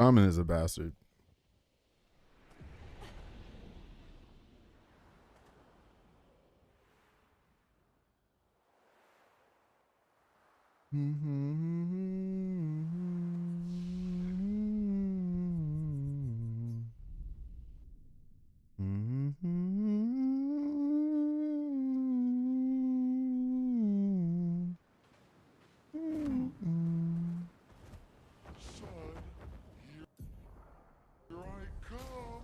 Shaman is a bastard. Here I come.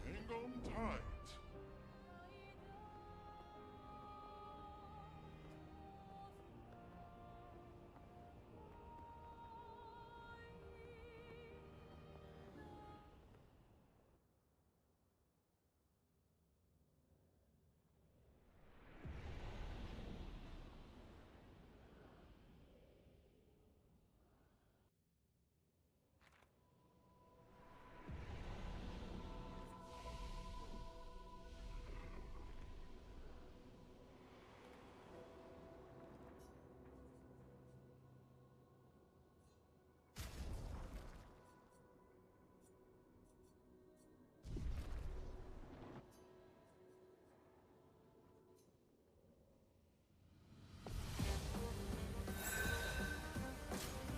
Hang on tight.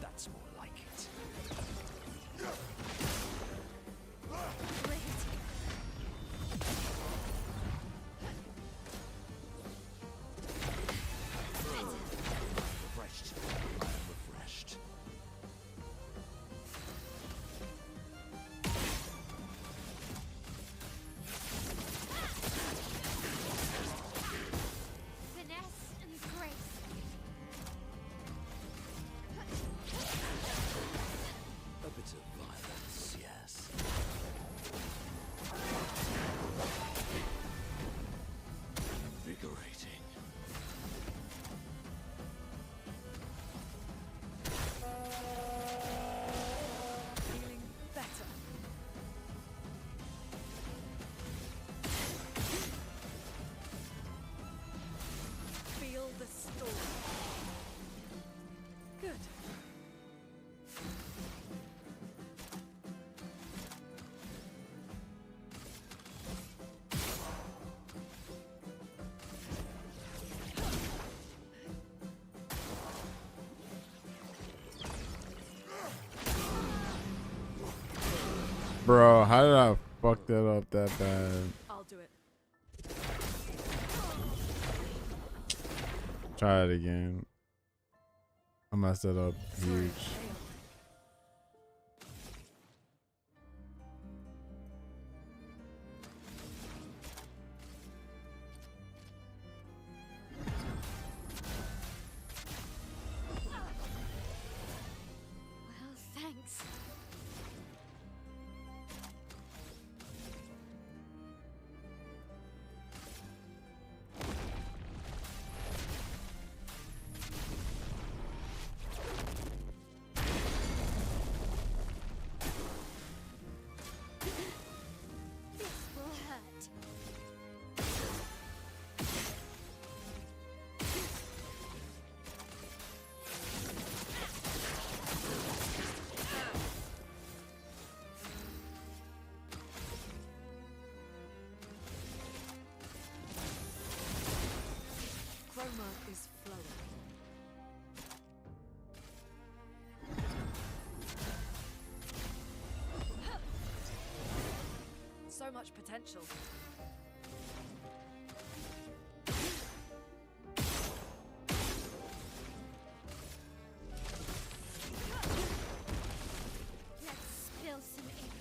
That's more like it. Refreshed. I am refreshed. Finesse and grace. A bit of violence, yes. Invigorating. Feeling better. Feel the storm. Good. Bro, how did I fuck that up that bad? I'll do it. Try it again. I messed it up huge. Well, thanks. This will hurt. Chroma is flowing. So much potential. Let's spill some ink.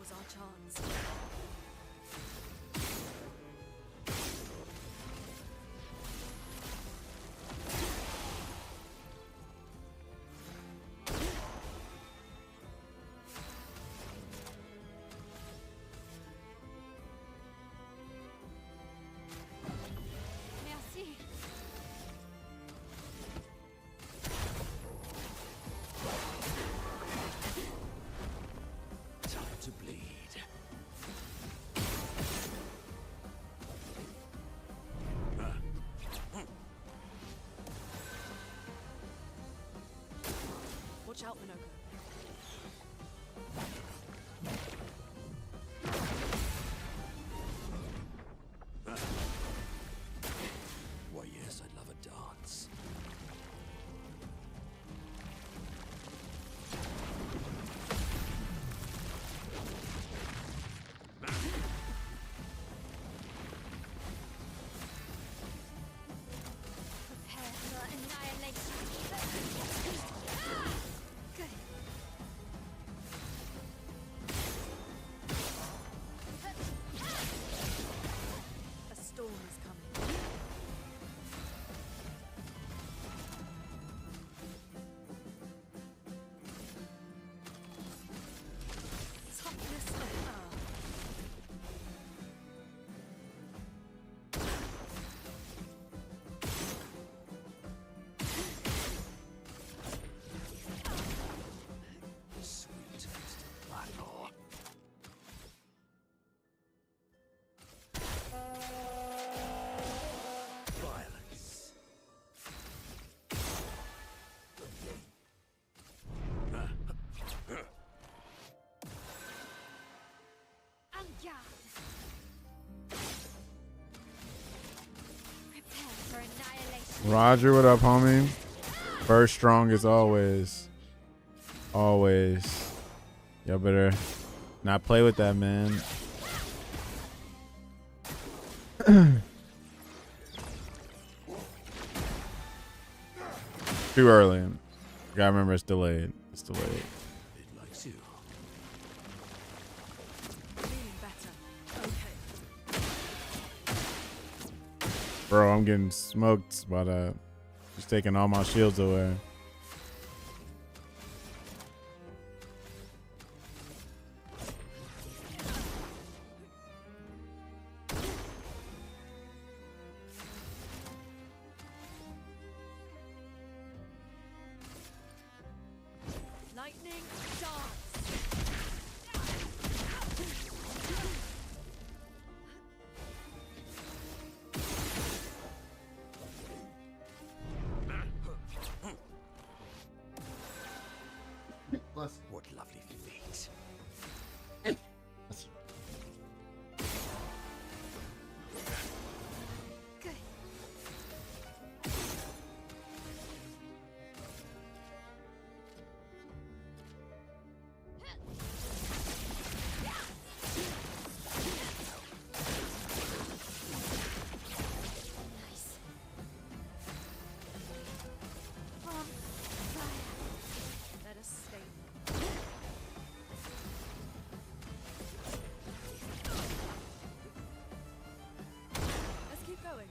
Now's our chance. Merci. Time to bleed. Watch out, Minoko. Why, yes, I'd love a dance. Prepare for annihilation. Good. A storm is coming. Toughness of earth. Sweet taste of battle. Violence. En garde. Prepare for annihilation. Roger, what up, homie? First strong as always. Always. Y'all better not play with that, man. Too early. Gotta remember it's delayed. It's delayed. It likes you. Feeling better. Okay. Bro, I'm getting smoked by that. He's taking all my shields away. Lightning dance. What lovely feet. Good. Nice. On fire. Let us stay. Let's keep going.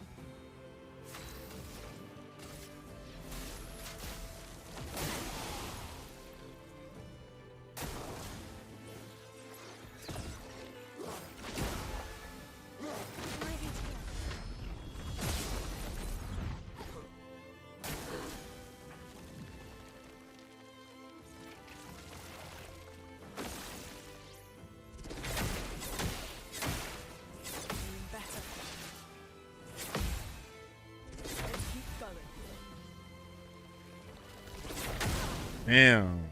Right here. Feeling better. Let's keep going. Damn.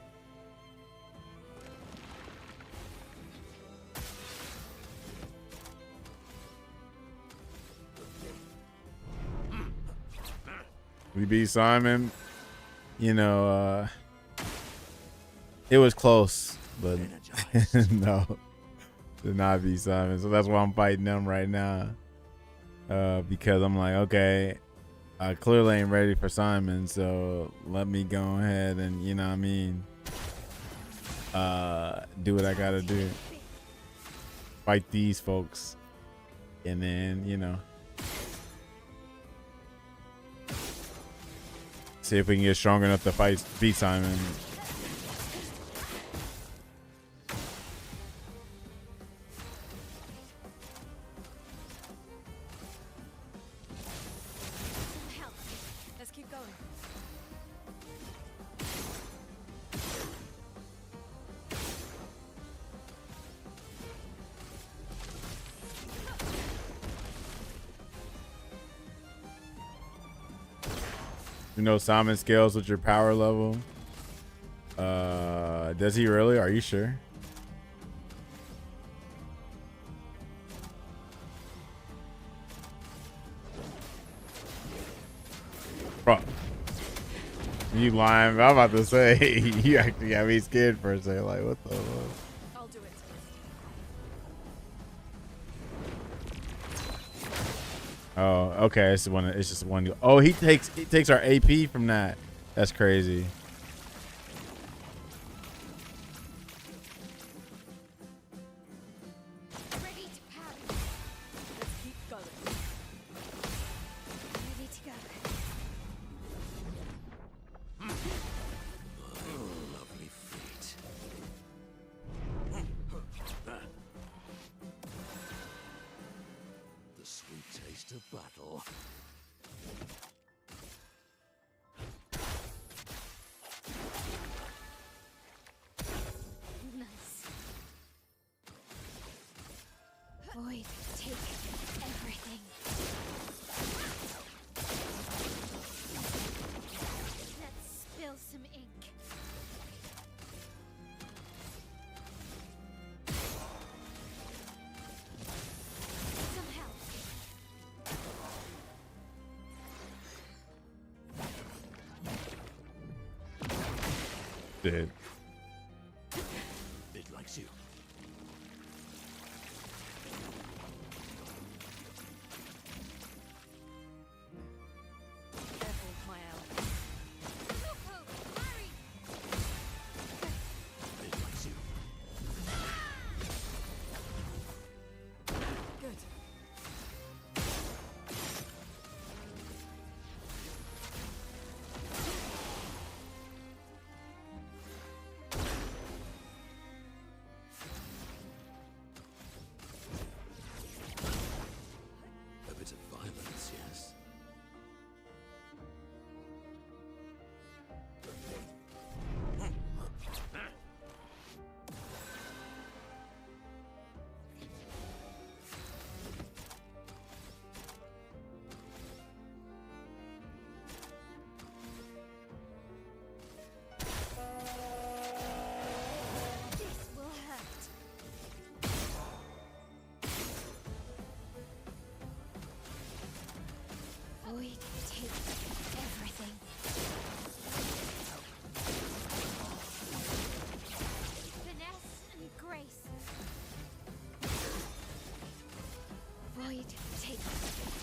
We beat Simon. You know, it was close, but Energized. no, did not beat Simon. So that's why I'm fighting them right now. Because I'm like, okay, I clearly ain't ready for Simon, so let me go ahead and, you know what I mean, do what I gotta do. fight these folks, and then, you know, see if we can get strong enough to beat Simon. Some help. Let's keep going. You know, Simon scales with your power level. Does he really? Are you sure? Bro, you lying? I'm about to say you actually got me scared for a second. Like, what the fuck? I'll do it. Oh, okay. It's one. It's just one. Oh, he takes our AP from that. That's crazy. Ready to parry. Let's keep going. Ready to go. Lovely feet. The sweet taste of battle. Nice. Void, take everything. Let's spill some ink. Some help. Dude. It likes you. Careful, my ally. Parry. It likes you. Good. A bit of violence, yes. This will hurt. Void, take everything. Finesse and grace. Void, take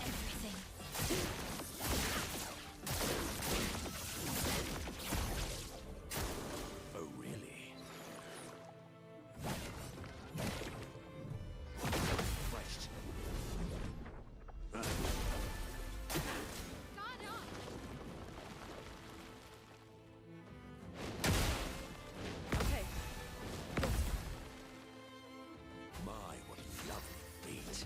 everything. Oh, really? Refreshed. God up! Okay. My, what lovely feet.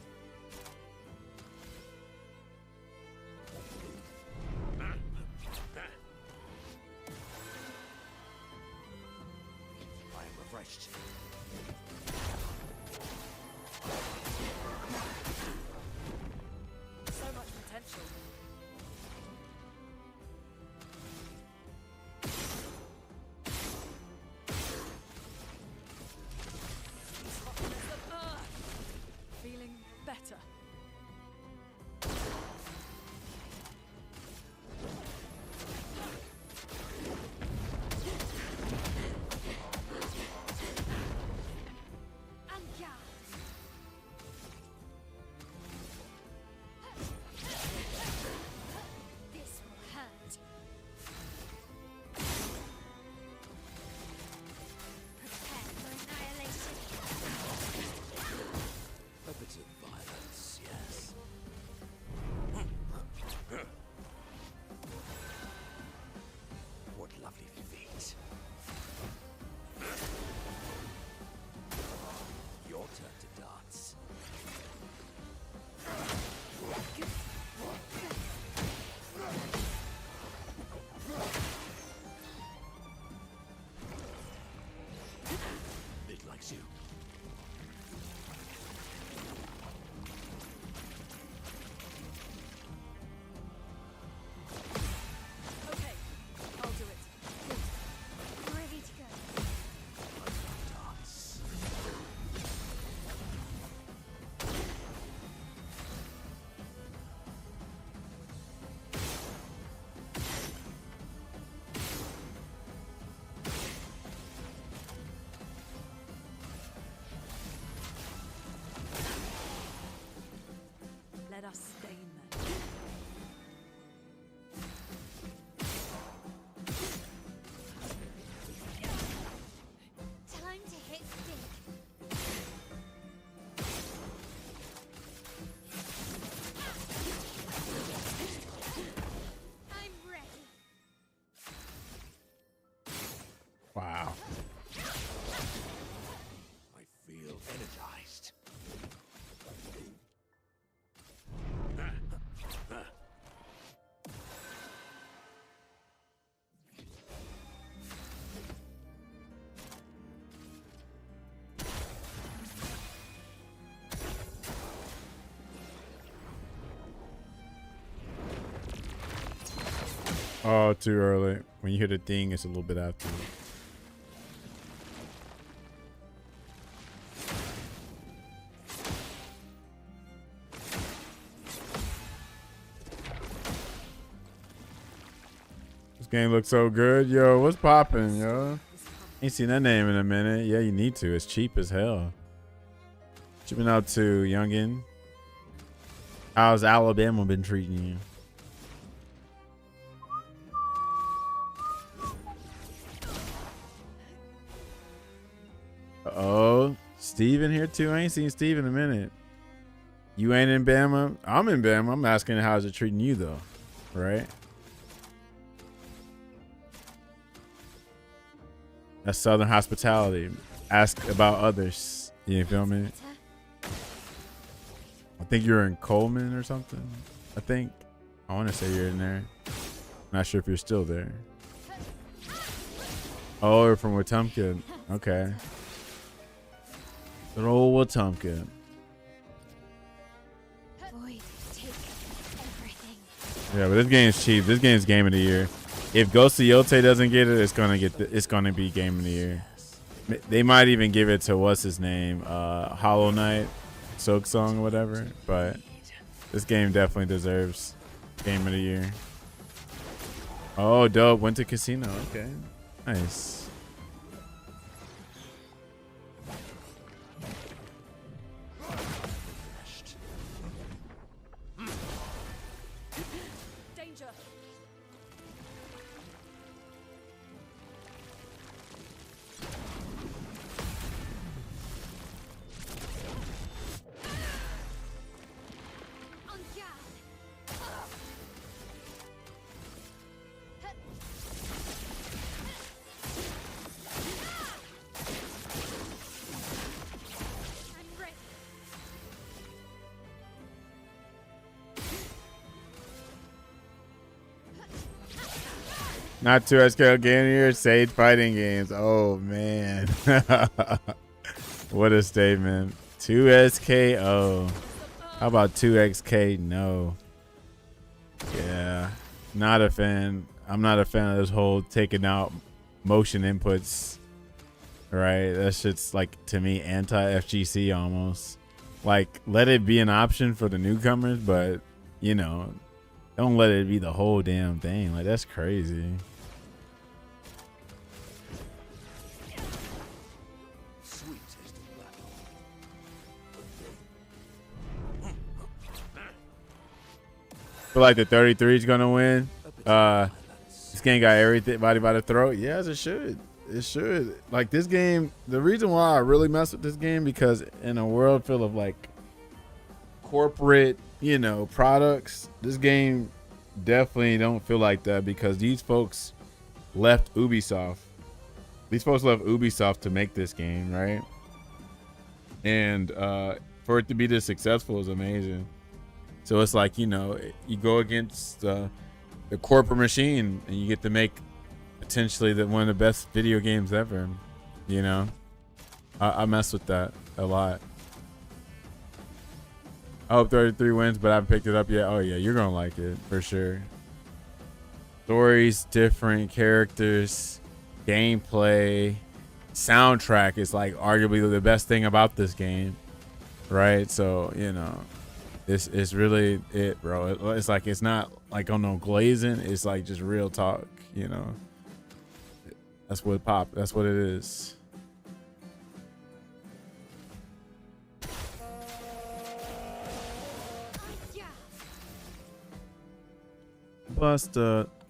I am refreshed. So much potential. It's hotness of earth. Feeling better. Oh, too early. When you hit a thing, it's a little bit after. This game looks so good. Yo, what's poppin', yo? Ain't seen that name in a minute. Yeah, you need to. It's cheap as hell. What you been up to, youngin? How's Alabama been treating you? Oh, Steve in here too. I ain't seen Steve in a minute. You ain't in Bama? I'm in Bama. I'm asking how's it treating you though, right? That's Southern hospitality. Ask about others. You feel me? I think you're in Coleman or something. I think. I want to say you're in there. Not sure if you're still there. Oh, you're from Wetumpka. Okay. Good old Wetumpka. Void, take everything. Yeah, but this game's cheap. This game's game of the year. If Ghost of Yote doesn't get it, it's gonna be game of the year. They might even give it to what's his name, Hollow Knight, Silk Song, or whatever. But this game definitely deserves game of the year. Oh, dope! Went to casino. Okay, nice. Danger. On guard. I'm ready. Not 2SKO game of the year, Sage fighting games. Oh man. What a statement. 2SKO. How about 2XK? No. Yeah. Not a fan. I'm not a fan of this whole taking out motion inputs. Right? That shit's like, to me, anti-FGC almost. Like, let it be an option for the newcomers, but, you know, don't let it be the whole damn thing. Like, that's crazy. Sweet taste of battle. Feel like the 33 is gonna win. This game got everybody by the throat. Yes, it should. It should. Like this game, the reason why I really mess with this game, because in a world full of like corporate, you know, products, this game definitely don't feel like that, because these folks left Ubisoft. These folks left Ubisoft to make this game, right? And for it to be this successful is amazing. So it's like, you know, you go against the corporate machine and you get to make potentially one of the best video games ever. You know, I mess with that a lot. I hope 33 wins, but I haven't picked it up yet. Oh yeah, you're gonna like it for sure. Stories, different characters, gameplay, soundtrack is like arguably the best thing about this game, right? So you know, it's really it, bro. It's like, it's not like on no glazing. It's like just real talk, you know. That's what pop. That's what it is. Bust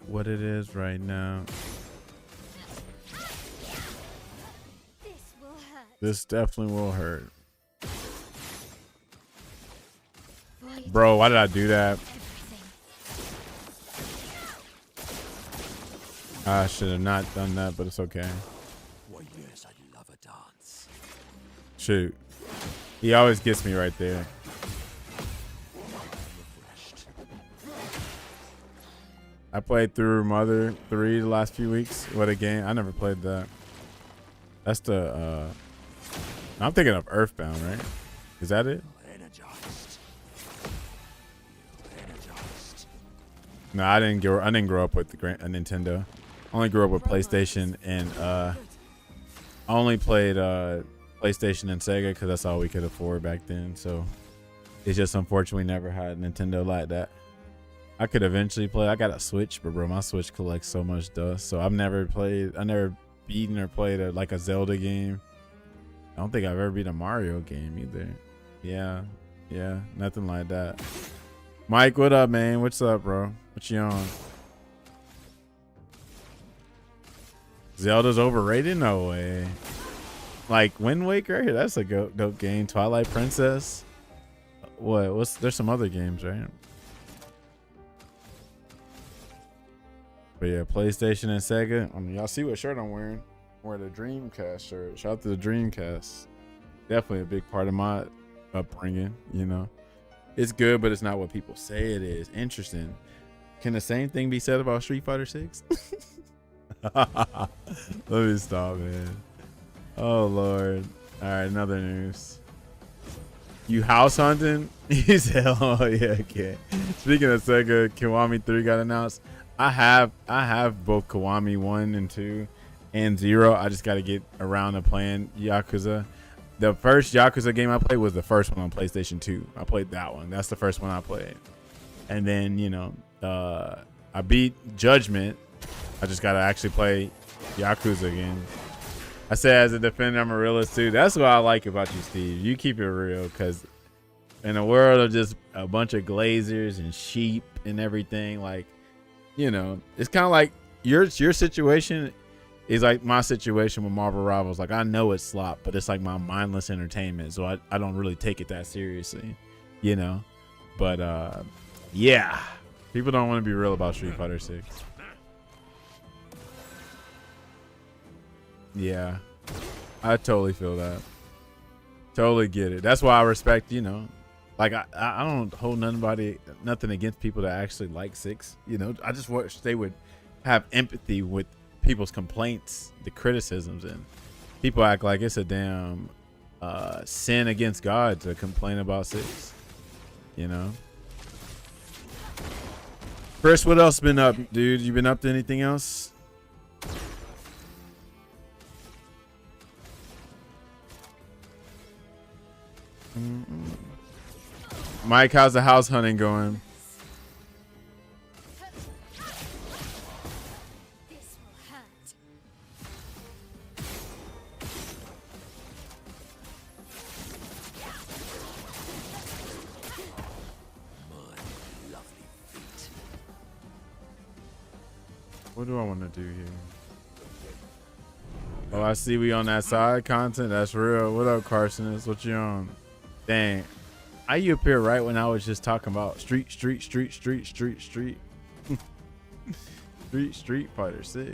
what it is right now. This will hurt. This definitely will hurt. Void, Bro, why did I do that? everything. I should have not done that, but it's okay. Why, yes, I love a dance. Shoot. He always gets me right there. Refreshed. I played through Mother 3 the last few weeks. What a game. I never played that. That's the I'm thinking of Earthbound, right? Is that it? Energized. Energized. No, I didn't grow up with the Nintendo. I only grew up with PlayStation, and I only played PlayStation and Sega because that's all we could afford back then. So it's just unfortunate we never had a Nintendo like that. I could eventually play. I got a Switch, but bro, my Switch collects so much dust. So I've never played. I never beaten or played like a Zelda game. I don't think I've ever beat a Mario game either. Yeah, nothing like that. Mike, what up, man? What's up, bro? What you on? Zelda's overrated? No way. Like Wind Waker, that's a dope game. Twilight Princess. There's some other games, right? But yeah, PlayStation and Sega. I mean, y'all see what shirt I'm wearing? I'm wearing the Dreamcast shirt. Shout out to the Dreamcast. Definitely a big part of my upbringing, you know. It's good, but it's not what people say it is. Interesting. Can the same thing be said about Street Fighter 6? Let me stop, man. Oh, Lord. All right, another news. You house hunting? He said, oh, yeah, okay. Speaking of Sega, Kiwami 3 got announced. I have both Kiwami 1 and 2 and 0. I just got to get around to playing Yakuza. The first Yakuza game I played was the first one on PlayStation 2. I played that one. That's the first one I played. And then, you know, I beat Judgment. I just got to actually play Yakuza again. I say as a defender, I'm a realist too. That's what I like about you, Steve. You keep it real, because in a world of just a bunch of glazers and sheep and everything, like, you know, it's kind of like your situation is like my situation with Marvel Rivals. Like, I know it's slop, but it's like my mindless entertainment, so I don't really take it that seriously, you know. But yeah, people don't want to be real about Street Fighter 6. Yeah, I totally feel that. Totally get it. That's why I respect, you know, like I don't hold nothing against people that actually like 6. You know, I just wish they would have empathy with people's complaints, the criticisms, and people act like it's a damn sin against God to complain about 6. You know. Chris, what else been up, dude? You been up to anything else? Mike, how's the house hunting going? This will hurt. My lovely feet. What do I want to do here? Oh, I see we on that side content. That's real. What up, Carson? What you on? Dang. I you appear right when I was just talking about Street Fighter 6.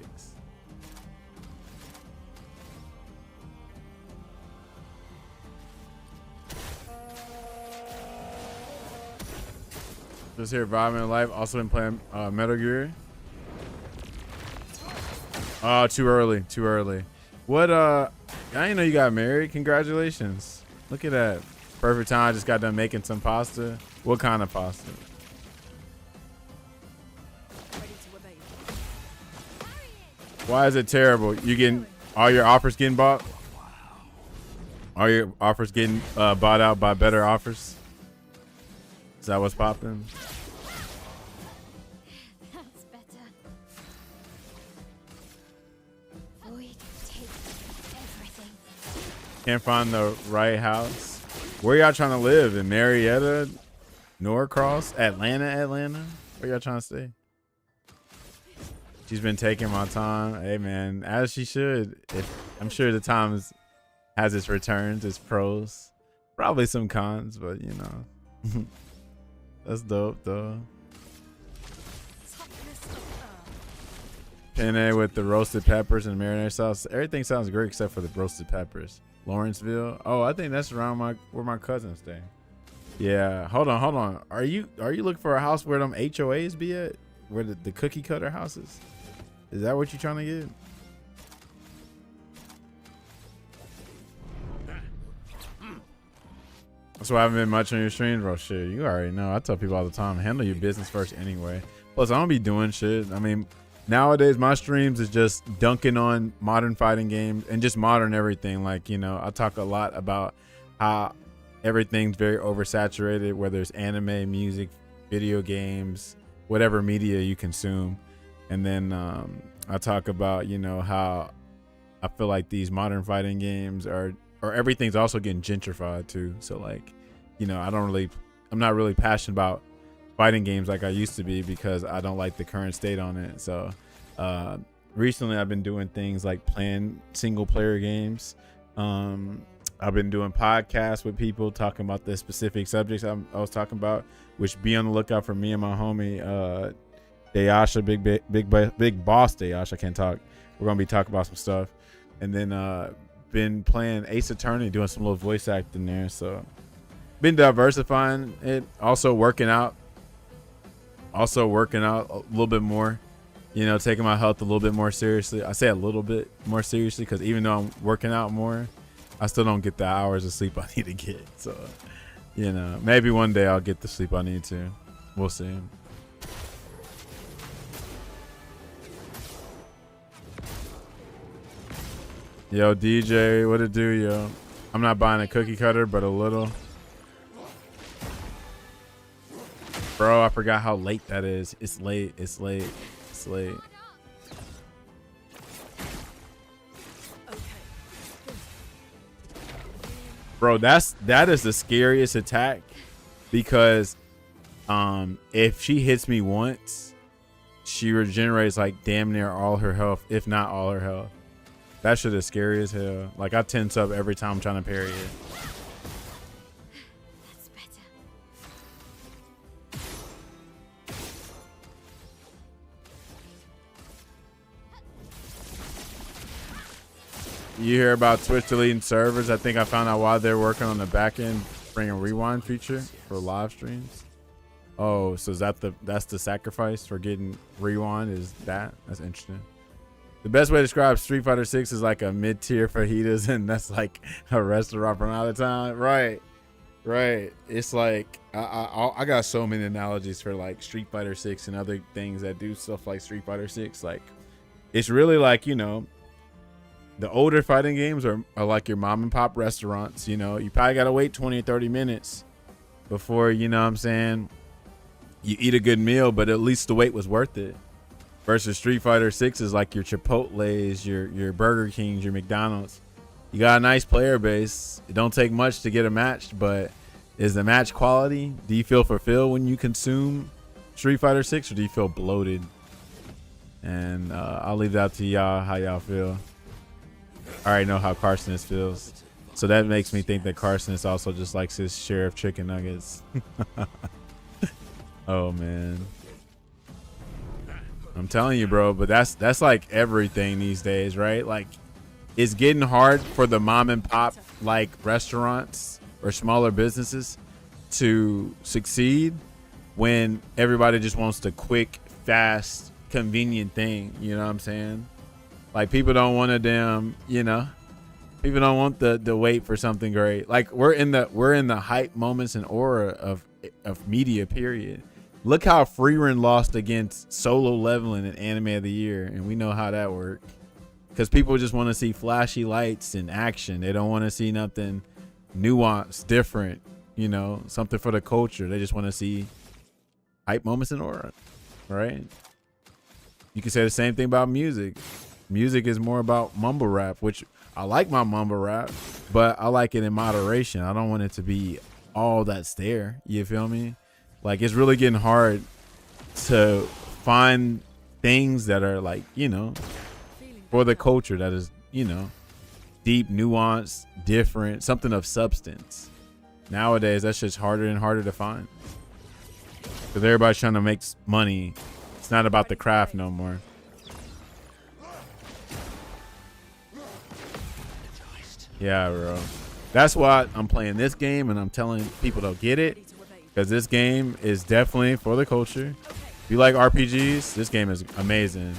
Just here vibing in life. Also been playing Metal Gear. Oh, too early. What I didn't know you got married. Congratulations. Look at that. Perfect time. I just got done making some pasta. What kind of pasta? Ready to obey. Why is it terrible? You getting all your offers getting bought? All your offers getting bought out by better offers? Is that what's popping? That's better. Void take everything. Can't find the right house. Where y'all trying to live? In Marietta, Norcross, Atlanta? Where y'all trying to stay? She's been taking my time. Hey man, as she should. I'm sure the time has its returns, its pros, probably some cons, but you know, that's dope though. Toughness of earth. Penne with the roasted peppers and marinara sauce. Everything sounds great except for the roasted peppers. Lawrenceville. Oh, I think that's around where my cousins stay. Yeah. Hold on. Are you looking for a house where them HOAs be at? Where the cookie cutter houses? Is that what you trying to get? That's why I haven't been much on your streams, bro. Shit, you already know. I tell people all the time, handle your business first anyway. Plus, I don't be doing shit. I mean, nowadays my streams is just dunking on modern fighting games and just modern everything. Like, you know, I talk a lot about how everything's very oversaturated, whether it's anime, music, video games, whatever media you consume. And then I talk about, you know, how I feel like these modern fighting games or everything's also getting gentrified too. So like, you know, I'm not really passionate about fighting games like I used to be because I don't like the current state on it. So recently I've been doing things like playing single player games. I've been doing podcasts with people talking about the specific subjects I was talking about, which be on the lookout for me and my homie Dayasha, big boss Dayasha. I can't talk. We're gonna be talking about some stuff. And then been playing Ace Attorney, doing some little voice acting there. So been diversifying it, also working out a little bit more, you know, taking my health a little bit more seriously. I say a little bit more seriously because even though I'm working out more, I still don't get the hours of sleep I need to get. So, you know, maybe one day I'll get the sleep I need to. We'll see. Yo, DJ, what it do, yo? I'm not buying a cookie cutter, but a little. Bro, I forgot how late that is. It's late. It's late. It's late. Bro, that is the scariest attack because if she hits me once, she regenerates like damn near all her health, if not all her health. That shit is scary as hell. Like I tense up every time I'm trying to parry it. That's better. You hear about Twitch deleting servers? I think I found out why they're working on the back end, bringing rewind feature for live streams. Oh, so is that's the sacrifice for getting rewind? Is that? That's interesting. The best way to describe Street Fighter 6 is like a mid-tier fajitas, and that's like a restaurant from out of town. Right. It's like I got so many analogies for like Street Fighter 6 and other things that do stuff like Street Fighter 6. Like it's really like, you know, the older fighting games are like your mom and pop restaurants. You know, you probably got to wait 20 or 30 minutes before, you know what I'm saying, you eat a good meal, but at least the wait was worth it. Versus Street Fighter 6 is like your Chipotle's, your Burger Kings, your McDonald's. You got a nice player base. It don't take much to get a match, but is the match quality? Do you feel fulfilled when you consume Street Fighter 6, or do you feel bloated? And I'll leave that to y'all, how y'all feel. I already know how Carson feels. So that makes me think that Carson also just likes his share of chicken nuggets. Oh, man. I'm telling you, bro, but that's like everything these days, right? Like it's getting hard for the mom and pop like restaurants or smaller businesses to succeed when everybody just wants the quick, fast, convenient thing. You know what I'm saying? Like people don't want a damn, you know, people don't want the wait for something great. Like we're in the hype moments and aura of media, period. Look how Freerun lost against Solo Leveling in Anime of the Year, and we know how that worked. Because people just want to see flashy lights and action. They don't want to see nothing nuanced, different, you know, something for the culture. They just want to see hype moments and aura, right? You can say the same thing about music. Music is more about mumble rap, which I like my mumble rap, but I like it in moderation. I don't want it to be all that's there. You feel me? Like it's really getting hard to find things that are like, you know, for the culture that is, you know, deep, nuanced, different, something of substance. Nowadays, that's just harder and harder to find. Because everybody's trying to make money. It's not about the craft no more. Yeah, bro. That's why I'm playing this game and I'm telling people to get it. Because this game is definitely for the culture. If you like RPGs, this game is amazing.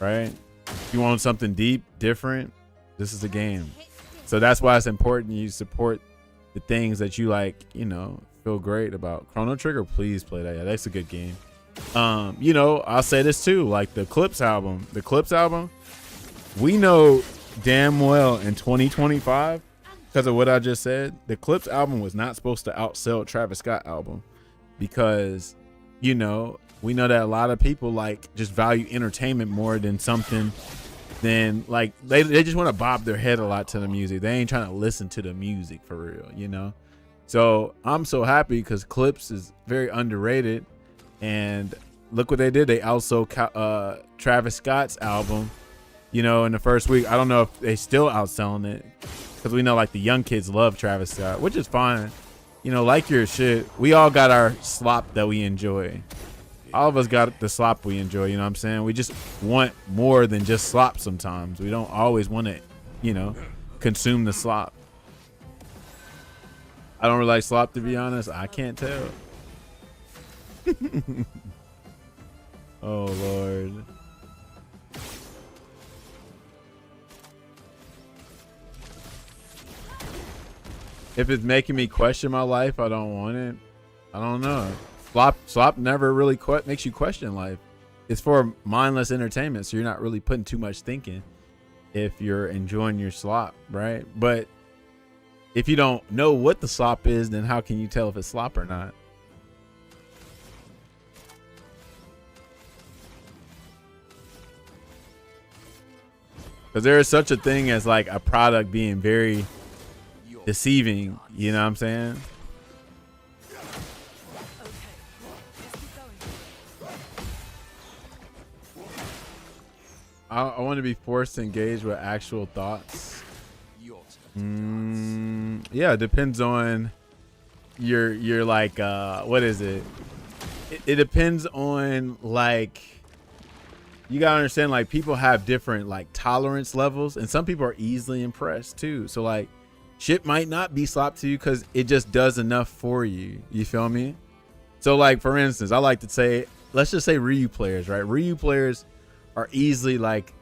Right? If you want something deep, different, this is the game. So that's why it's important you support the things that you like, you know, feel great about. Chrono Trigger, please play that. Yeah, that's a good game. You know, I'll say this too, like the Clips album, we know damn well in 2025, because of what I just said, the Clips album was not supposed to outsell Travis Scott album, because, you know, we know that a lot of people like just value entertainment more than something than like they just want to bob their head a lot to the music. They ain't trying to listen to the music for real, you know? So I'm so happy because Clips is very underrated, and look what they did. They outsold Travis Scott's album, you know, in the first week. I don't know if they still outselling it, because we know like the young kids love Travis Scott, which is fine. You know, like your shit. We all got our slop that we enjoy. All of us got the slop we enjoy, you know what I'm saying? We just want more than just slop sometimes. We don't always want to, you know, consume the slop. I don't really like slop, to be honest. I can't tell. Oh, Lord. If it's making me question my life, I don't want it. I don't know. Slop never really makes you question life. It's for mindless entertainment, so you're not really putting too much thinking if you're enjoying your slop, right? But if you don't know what the slop is, then how can you tell if it's slop or not? Because there is such a thing as like a product being very deceiving, you know what I'm saying? I want to be forced to engage with actual thoughts. Yeah, it depends on your like what is it? It depends on like, you gotta understand, like people have different like tolerance levels, and some people are easily impressed too. So like shit might not be slop to you because it just does enough for you. You feel me? So like for instance, I like to say, let's just say Ryu players, right? Ryu players are easily like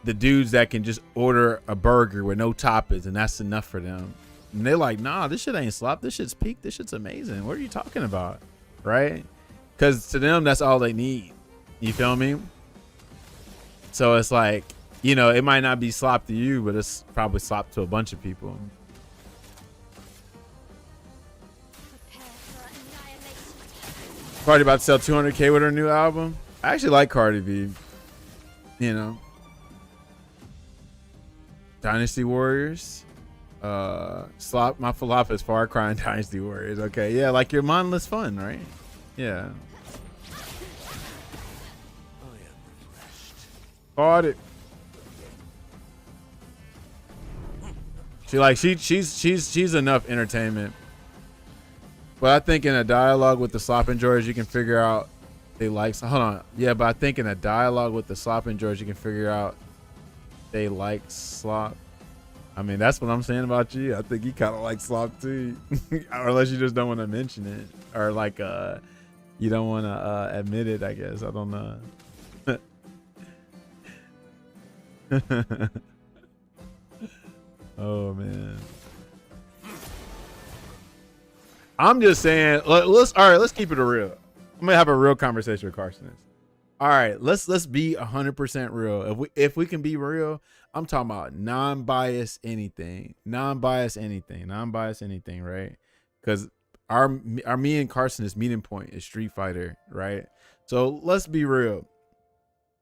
the dudes that can just order a burger with no toppings and that's enough for them. And they're like, nah, this shit ain't slop. This shit's peak. This shit's amazing. What are you talking about? Right? Because to them, that's all they need. You feel me? So it's like, you know, it might not be slop to you, but it's probably slop to a bunch of people. Cardi about to sell 200K with her new album. I actually like Cardi B. You know, Dynasty Warriors. Slop. My flop is Far Cry and Dynasty Warriors. Okay, yeah, like your mindless fun, right? Yeah. Caught it. She's enough entertainment. But I think in a dialogue with the slop enjoyers, you can figure out they like. Hold on, yeah, but I think in a dialogue with the slop enjoyers, you can figure out they like slop. I mean, that's what I'm saying about you. I think you kind of like slop too, or unless you just don't want to mention it, or like you don't want to admit it. I guess I don't know. Oh man, I'm just saying. Let's keep it real. I'm gonna have a real conversation with Carson. All right, let's be 100% real. If we can be real, I'm talking about non-biased anything, right? Because our me and Carson's meeting point is Street Fighter, right? So let's be real.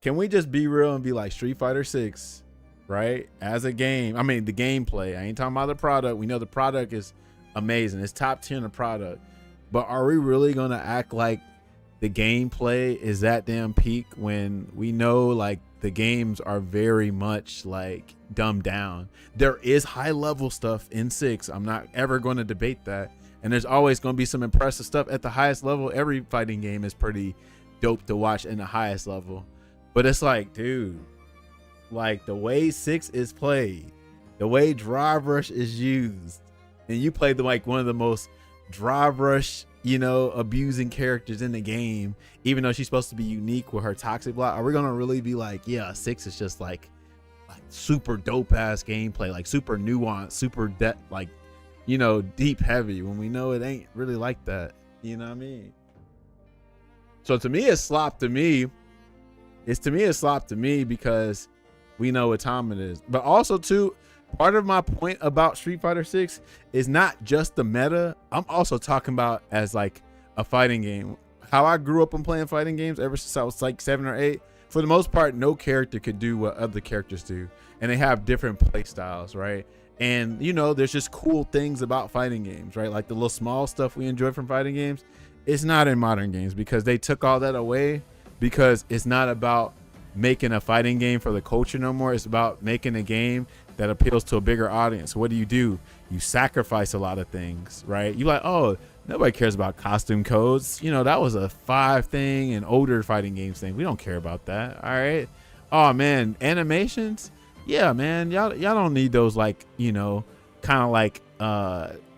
Can we just be real and be like Street Fighter 6, right? As a game, I mean the gameplay. I ain't talking about the product. We know the product is amazing. It's top 10 of product. But are we really gonna act like the gameplay is that damn peak when we know like the games are very much like dumbed down? There is high level stuff in 6. I'm not ever going to debate that. And there's always going to be some impressive stuff at the highest level. Every fighting game is pretty dope to watch in the highest level. But it's like, dude, like the way 6 is played, the way Drive Rush is used, and you played like one of the most Drive Rush, you know, abusing characters in the game, even though she's supposed to be unique with her toxic block. Are we gonna really be like, yeah, 6 is just like super dope ass gameplay, like super nuanced, super like, you know, deep heavy, when we know it ain't really like that? You know what I mean? So to me, it's slop to me. It's slop to me because we know what time it is. But also too, part of my point about Street Fighter 6 is not just the meta. I'm also talking about as like a fighting game. How I grew up on playing fighting games ever since I was like 7 or 8. For the most part, no character could do what other characters do, and they have different play styles, right? And you know, there's just cool things about fighting games, right? Like the little small stuff we enjoy from fighting games. It's not in modern games because they took all that away, because it's not about making a fighting game for the culture no more. It's about making a game that appeals to a bigger audience. What do? You sacrifice a lot of things, right? You like, oh, nobody cares about costume codes. You know, that was a 5 thing and older fighting games thing. We don't care about that. All right. Oh man, animations. Yeah, man. Y'all don't need those, like, you know, kind of like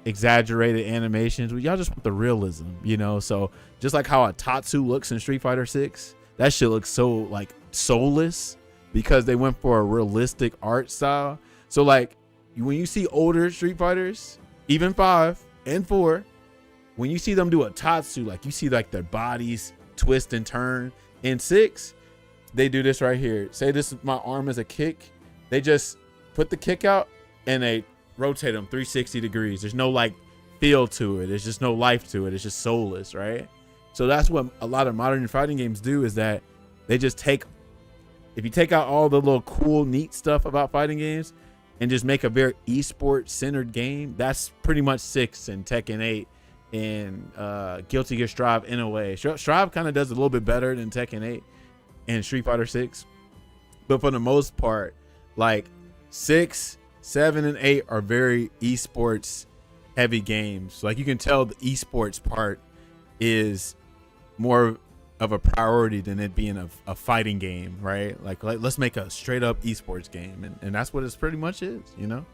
exaggerated animations. Y'all just want the realism, you know? So just like how a Tatsu looks in Street Fighter 6, that shit looks so like soulless because they went for a realistic art style. So like when you see older Street Fighters, even 5 and 4, when you see them do a Tatsu, like you see like their bodies twist and turn. In 6, they do this right here. Say this is my arm as a kick. They just put the kick out and they rotate them 360 degrees. There's no like feel to it. There's just no life to it. It's just soulless, right? So that's what a lot of modern fighting games do, is that they just take, if you take out all the little cool, neat stuff about fighting games and just make a very esports centered game, that's pretty much 6 and Tekken 8 and Guilty Gear Strive in a way. Strive kind of does a little bit better than Tekken 8 and Street Fighter 6. But for the most part, like 6, 7, and 8 are very esports heavy games. Like you can tell the esports part is more of a priority than it being a fighting game, right? Like let's make a straight up esports game, and that's what it pretty much is, you know?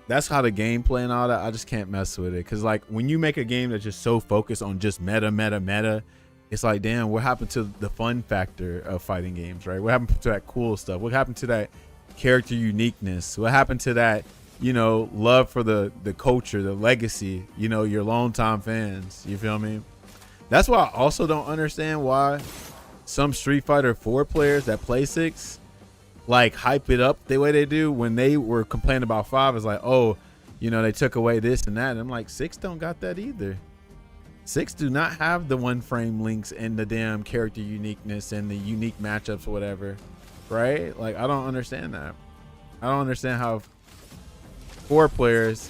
That's how the gameplay and all that, I just can't mess with it. Cause like when you make a game that's just so focused on just meta, it's like, damn, what happened to the fun factor of fighting games, right? What happened to that cool stuff? What happened to that character uniqueness? What happened to that, you know, love for the culture, the legacy, you know, your longtime fans? You feel me? That's why I also don't understand why some Street Fighter 4 players that play 6 like hype it up the way they do when they were complaining about 5. Is like, oh, you know, they took away this and that. And I'm like, 6 don't got that either. 6 do not have the 1-frame links and the damn character uniqueness and the unique matchups or whatever, right? Like, I don't understand that. I don't understand how 4 players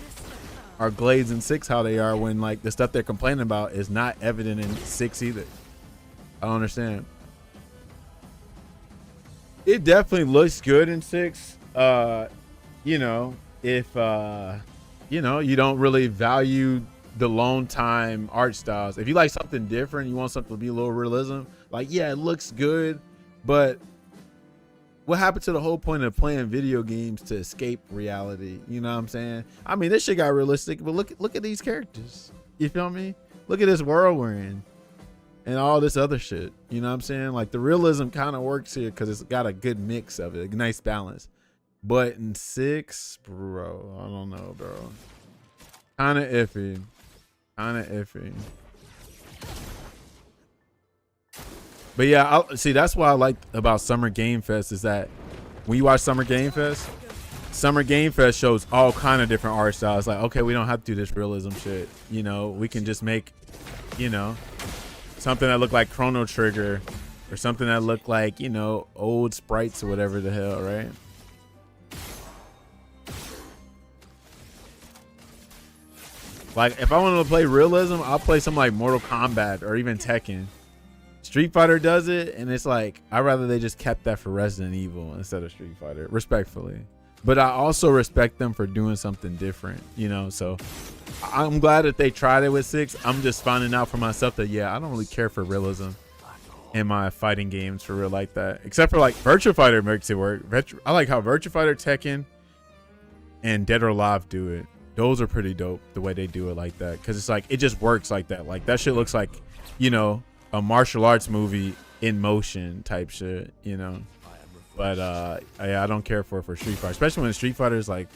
are glazed in 6 how they are when like the stuff they're complaining about is not evident in 6 either. I don't understand. It definitely looks good in 6. You know, if you know, you don't really value the long time art styles. If you like something different, you want something to be a little realism, like, yeah, it looks good, but what happened to the whole point of playing video games to escape reality? You know what I'm saying? I mean, this shit got realistic, but look at these characters. You feel me? Look at this world we're in and all this other shit. You know what I'm saying? Like the realism kind of works here because it's got a good mix of it, a nice balance. But in 6, bro, I don't know, bro. Kind of iffy. But yeah, see, that's what I like about Summer Game Fest is that when you watch Summer Game Fest shows all kind of different art styles. Like, okay, we don't have to do this realism shit. You know, we can just make, you know, something that look like Chrono Trigger or something that look like, you know, old sprites or whatever the hell, right? Like, if I wanted to play realism, I'll play something like Mortal Kombat or even Tekken. Street Fighter does it, and it's like, I'd rather they just kept that for Resident Evil instead of Street Fighter, respectfully. But I also respect them for doing something different, you know? So I'm glad that they tried it with 6. I'm just finding out for myself that, yeah, I don't really care for realism in my fighting games for real like that. Except for like Virtua Fighter makes it work. I like how Virtua Fighter, Tekken, and Dead or Alive do it. Those are pretty dope the way they do it like that, because it's like it just works like that. Like that shit looks like, you know, a martial arts movie in motion type shit, you know. But yeah, I don't care for Street Fighter, especially when Street Fighter is like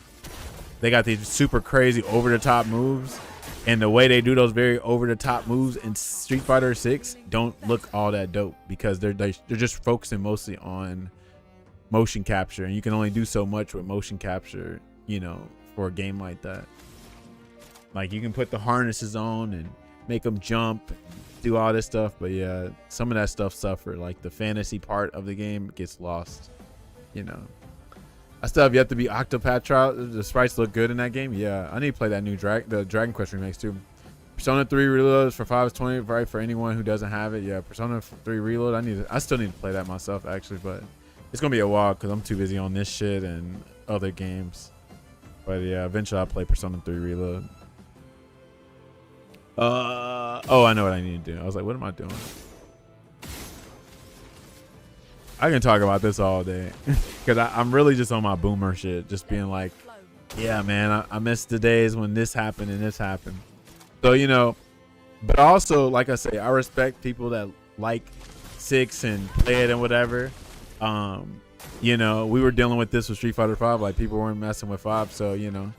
they got these super crazy over the top moves. And the way they do those very over the top moves in Street Fighter 6 don't look all that dope because they're just focusing mostly on motion capture, and you can only do so much with motion capture, you know, for a game like that. Like you can put the harnesses on and make them jump, do all this stuff, but yeah, some of that stuff suffer. Like the fantasy part of the game gets lost, you know. I still have yet to be Octopath Trial. The sprites look good in that game. Yeah, I need to play that new the Dragon Quest remakes too. Persona 3 Reload for $5.20, right, for anyone who doesn't have it. Yeah, Persona 3 Reload. I still need to play that myself actually, but it's gonna be a while because I'm too busy on this shit and other games. But yeah, eventually I'll play Persona 3 Reload. Oh, I know what I need to do. I was like, what am I doing? I can talk about this all day because I'm really just on my boomer shit, just being like, yeah, man, I miss the days when this happened and this happened. So, you know, but also, like I say, I respect people that like 6 and play it and whatever. You know, we were dealing with this with Street Fighter 5, like people weren't messing with 5, so, you know,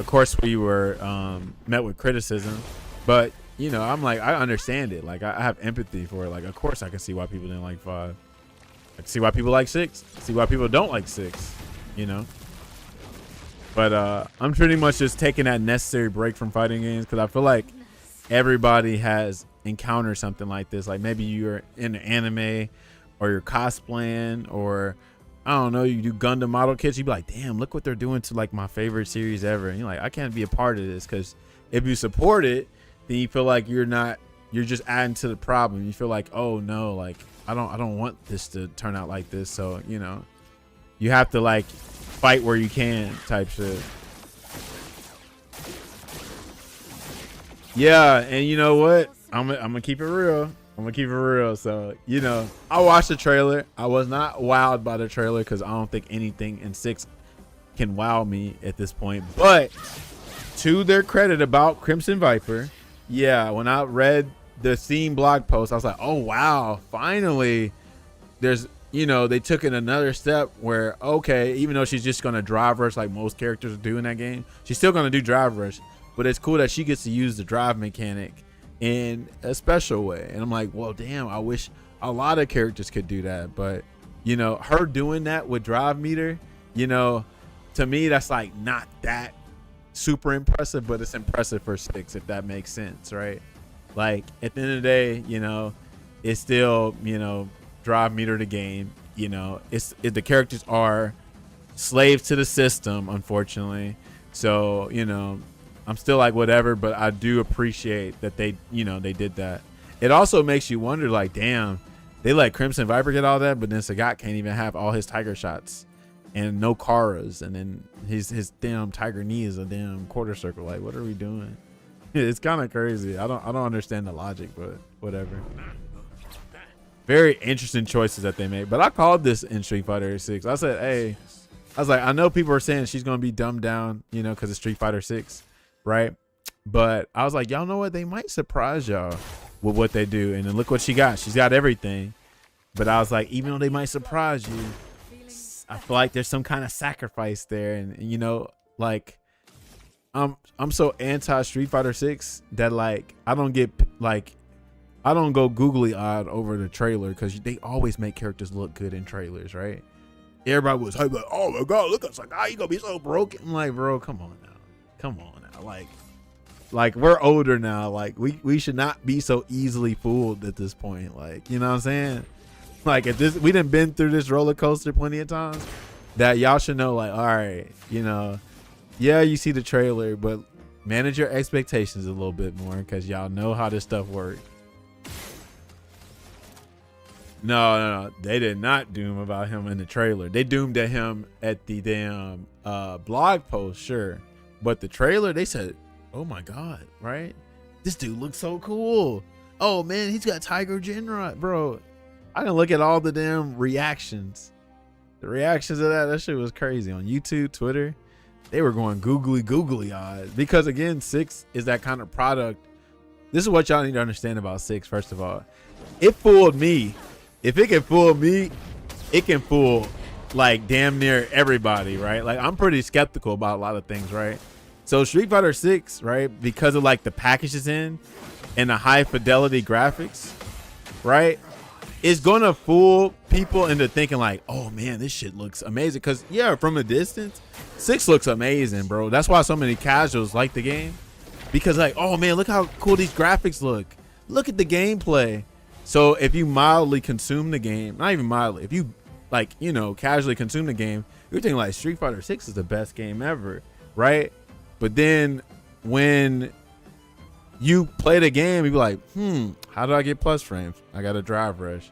of course we were met with criticism, but you know, I'm like, I understand it. Like I have empathy for it. Like, of course I can see why people didn't like 5. I can see why people like 6, see why people don't like 6, you know. But I'm pretty much just taking that necessary break from fighting games because I feel like everybody has encountered something like this. Like maybe you're in anime or you're cosplaying, or I don't know, you do Gundam model kits, you be like, damn, look what they're doing to like my favorite series ever. And you're like, I can't be a part of this, because if you support it, then you feel like you're just adding to the problem. You feel like, oh no, like I don't want this to turn out like this. So, you know, you have to like fight where you can type shit. Yeah, and you know what? I'm gonna keep it real. So, you know, I watched the trailer. I was not wowed by the trailer because I don't think anything in 6 can wow me at this point. But to their credit about Crimson Viper, yeah, when I read the theme blog post, I was like, oh wow, finally there's, you know, they took it another step where, okay, even though she's just gonna drive rush like most characters do in that game, she's still gonna do drive rush, but it's cool that she gets to use the drive mechanic in a special way. And I'm like, well, damn, I wish a lot of characters could do that. But you know, her doing that with drive meter, you know, to me that's like not that super impressive, but it's impressive for 6, if that makes sense, right? Like at the end of the day, you know, it's still, you know, drive meter the game, you know, the characters are slaves to the system, unfortunately. So, you know, I'm still like whatever, but I do appreciate that they, you know, they did that. It also makes you wonder, like, damn, they let Crimson Viper get all that, but then Sagat can't even have all his tiger shots and no Karas, and then his damn tiger knee is a damn quarter circle. Like, what are we doing? It's kind of crazy. I don't understand the logic, but whatever. Very interesting choices that they made. But I called this in Street Fighter 6. I said, hey, I was like, I know people are saying she's gonna be dumbed down, you know, because it's Street Fighter 6, right? But I was like, y'all know what? They might surprise y'all with what they do. And then look what she got. She's got everything. But I was like, even though they might surprise you, I feel like there's some kind of sacrifice there. And you know, like I'm so anti Street Fighter 6 that like I don't go googly eyed over the trailer, because they always make characters look good in trailers, right? Everybody was like, oh my god, look at Sagat, you gonna be so broken. I'm like, bro, come on now. Like we're older now. Like we should not be so easily fooled at this point. Like, you know what I'm saying? Like if this, we done been through this roller coaster plenty of times, that y'all should know, like, all right, you know, yeah, you see the trailer, but manage your expectations a little bit more, because y'all know how this stuff works. No, they did not doom about him in the trailer. They doomed at him at the damn blog post, sure, but the trailer, they said, oh my god, right? This dude looks so cool. Oh man, he's got Tiger Genrot, bro. I can look at all the damn reactions. The reactions of that shit was crazy on YouTube, Twitter. They were going googly eyed, because again, 6 is that kind of product. This is what y'all need to understand about 6. First of all, it fooled me. If it can fool me, it can fool like damn near everybody, right? Like I'm pretty skeptical about a lot of things, right? So Street Fighter 6, right? Because of like the package it's in and the high fidelity graphics, right? It's gonna fool people into thinking like, oh man, this shit looks amazing. Cause yeah, from a distance, 6 looks amazing, bro. That's why so many casuals like the game. Because like, oh man, look how cool these graphics look. Look at the gameplay. So if you mildly consume the game, not even mildly, if you like, you know, casually consume the game, you're thinking like Street Fighter 6 is the best game ever, right? But then when you play the game, you be like, how do I get plus frames? I got a drive rush.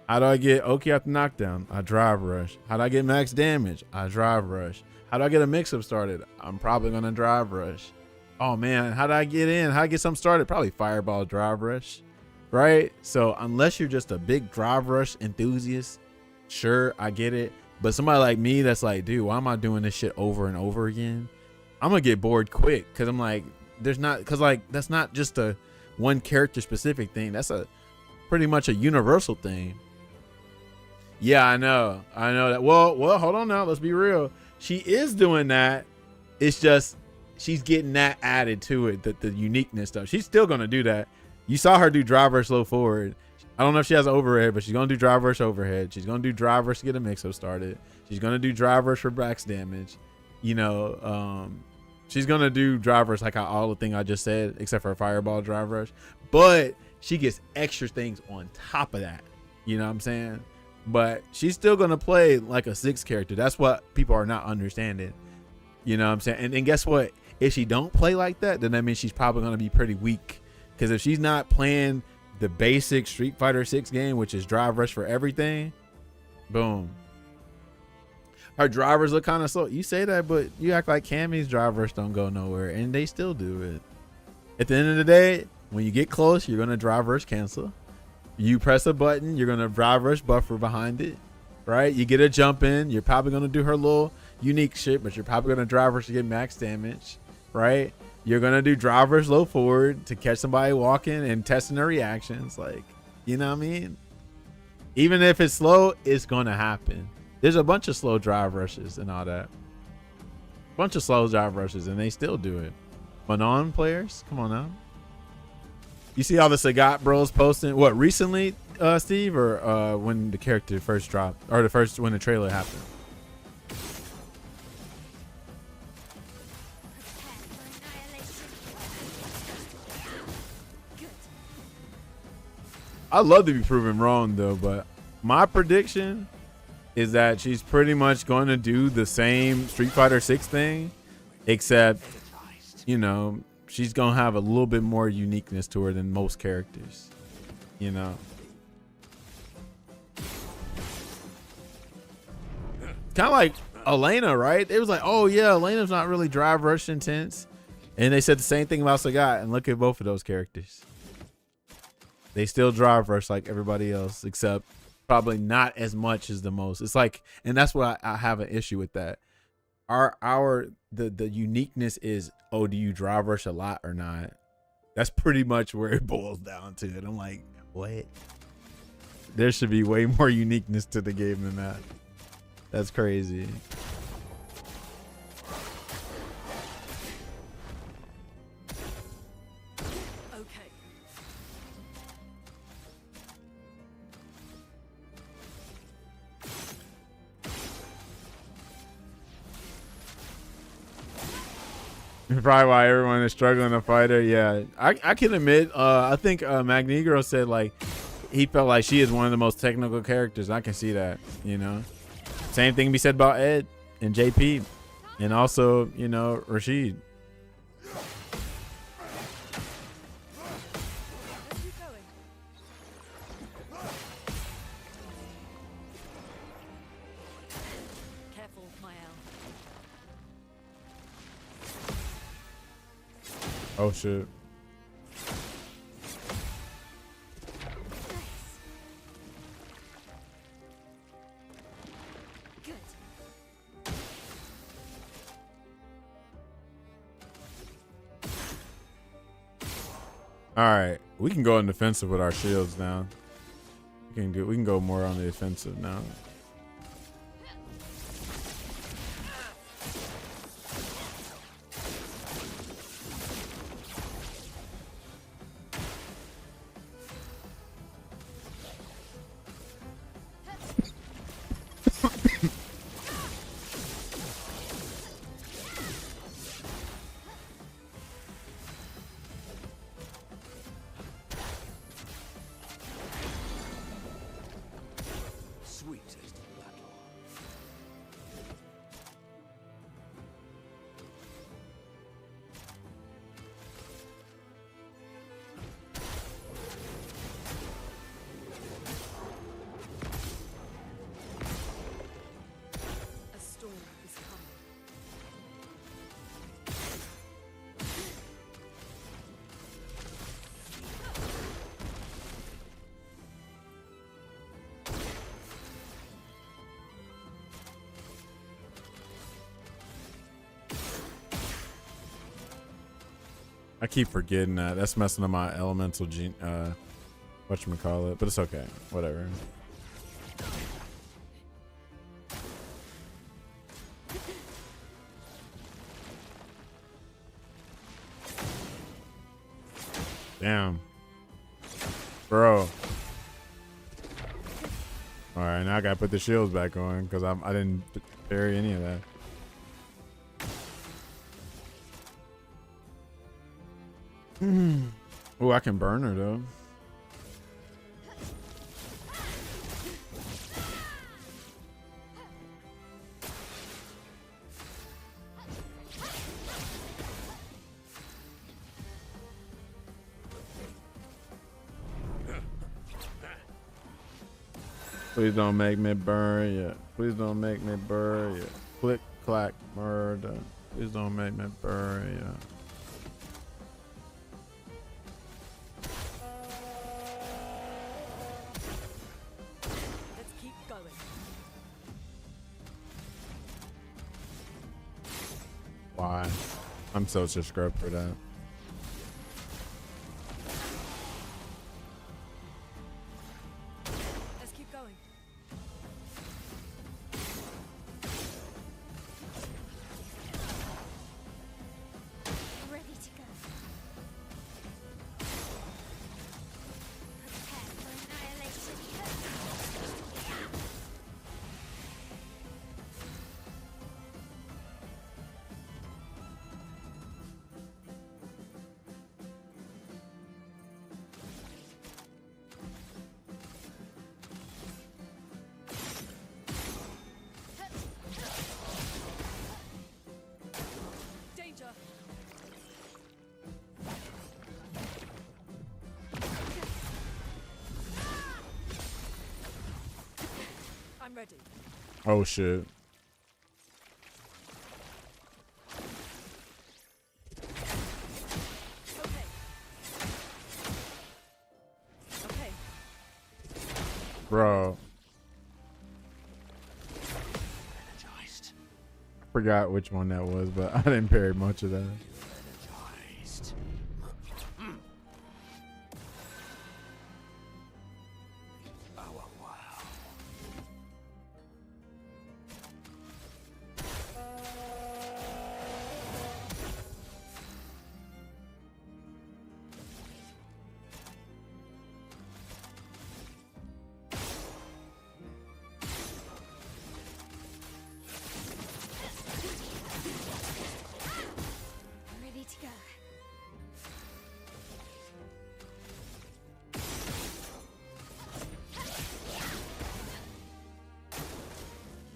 How do I get Oki after knockdown? I drive rush. How do I get max damage? I drive rush. How do I get a mix-up started? I'm probably gonna drive rush. Oh man, how do I get in? How do I get something started? Probably fireball drive rush, right? So unless you're just a big drive rush enthusiast, sure, I get it. But somebody like me that's like, dude, why am I doing this shit over and over again? I'm gonna get bored quick because I'm like, that's not just a one character specific thing. That's a pretty much a universal thing. Yeah, I know that. Well, hold on now. Let's be real. She is doing that. It's just she's getting that added to it, the uniqueness stuff. She's still gonna do that. You saw her do drive rush low forward. I don't know if she has an overhead, but she's gonna do drive rush overhead. She's gonna do drive rush to get a mix-up started. She's gonna do drive rush for max damage. You know, she's gonna do drive rush like all the thing I just said, except for a fireball drive rush. But she gets extra things on top of that. You know what I'm saying? But she's still gonna play like a 6 character. That's what people are not understanding. You know what I'm saying? And guess what? If she don't play like that, then that means she's probably gonna be pretty weak. Because if she's not playing the basic Street Fighter 6 game, which is drive rush for everything, boom. Her drivers look kind of slow. You say that, but you act like Cammy's drive rush don't go nowhere, and they still do it. At the end of the day, when you get close, you're gonna drive rush cancel. You press a button, you're gonna drive rush buffer behind it, right? You get a jump in, you're probably gonna do her little unique shit, but you're probably gonna drive rush to get max damage, right? You're gonna do drive rush low forward to catch somebody walking and testing their reactions, like, you know what I mean? Even if it's slow, it's gonna happen. There's a bunch of slow drive rushes and all that. Bunch of slow drive rushes, and they still do it. Manon players, come on now. You see all the Sagat bros posting what recently, Steve, or when the character first dropped, or when the trailer happened? I'd love to be proven wrong though, but my prediction is that she's pretty much going to do the same Street Fighter 6 thing, except, you know, she's gonna have a little bit more uniqueness to her than most characters, you know. Kind of like Elena, right? It was like, oh yeah, Elena's not really drive rush intense, and they said the same thing about Sagat, and look at both of those characters. They still drive rush like everybody else, except probably not as much as the most. It's like, and that's what I have an issue with that. The uniqueness is, oh, do you drive rush a lot or not? That's pretty much where it boils down to. And I'm like, what? There should be way more uniqueness to the game than that. That's crazy. Okay. Probably why everyone is struggling to fight her. Yeah, I can admit, I think Magnegro said like he felt like she is one of the most technical characters. I can see that, you know. Same thing be said about Ed and JP, and also, you know, Rashid. Where's he going? Careful, my owl. Oh shit. Good. All right, we can go in defensive with our shields now. We can go more on the offensive now. Sweet taste of battle. A storm is coming. I keep forgetting that. That's messing up my elemental gene. Whatchamacallit, but it's okay. Whatever. Damn. Bro. Alright, now I gotta put the shields back on because I didn't parry any of that. Oh, I can burn her though. Please don't make me burn you. Please don't make me burn you. Click, clack, murder. Please don't make me burn you. Let's keep going. Why? I'm such a scrub for that. Let's keep going. Ready to go. Prepare for annihilation. Danger. I'm ready. Oh shit. Okay. Okay. Bro. Energized. Forgot which one that was, but I didn't parry much of that. Energized. Oh, wow. Ready to go.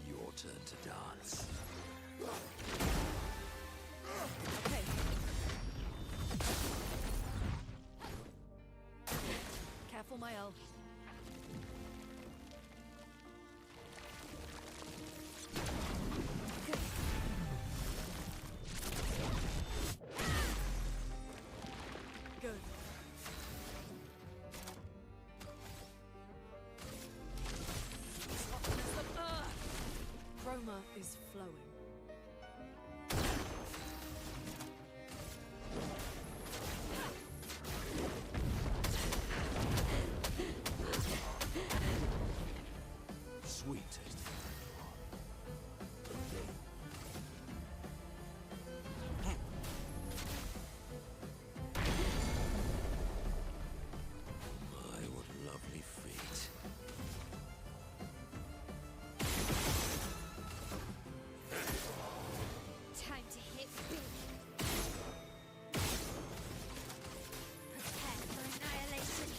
Your turn to dance. Okay. Careful, my elf. Good. Chroma is flowing. Sweet taste. My, what lovely feet. Time to hit big. Prepare for annihilation.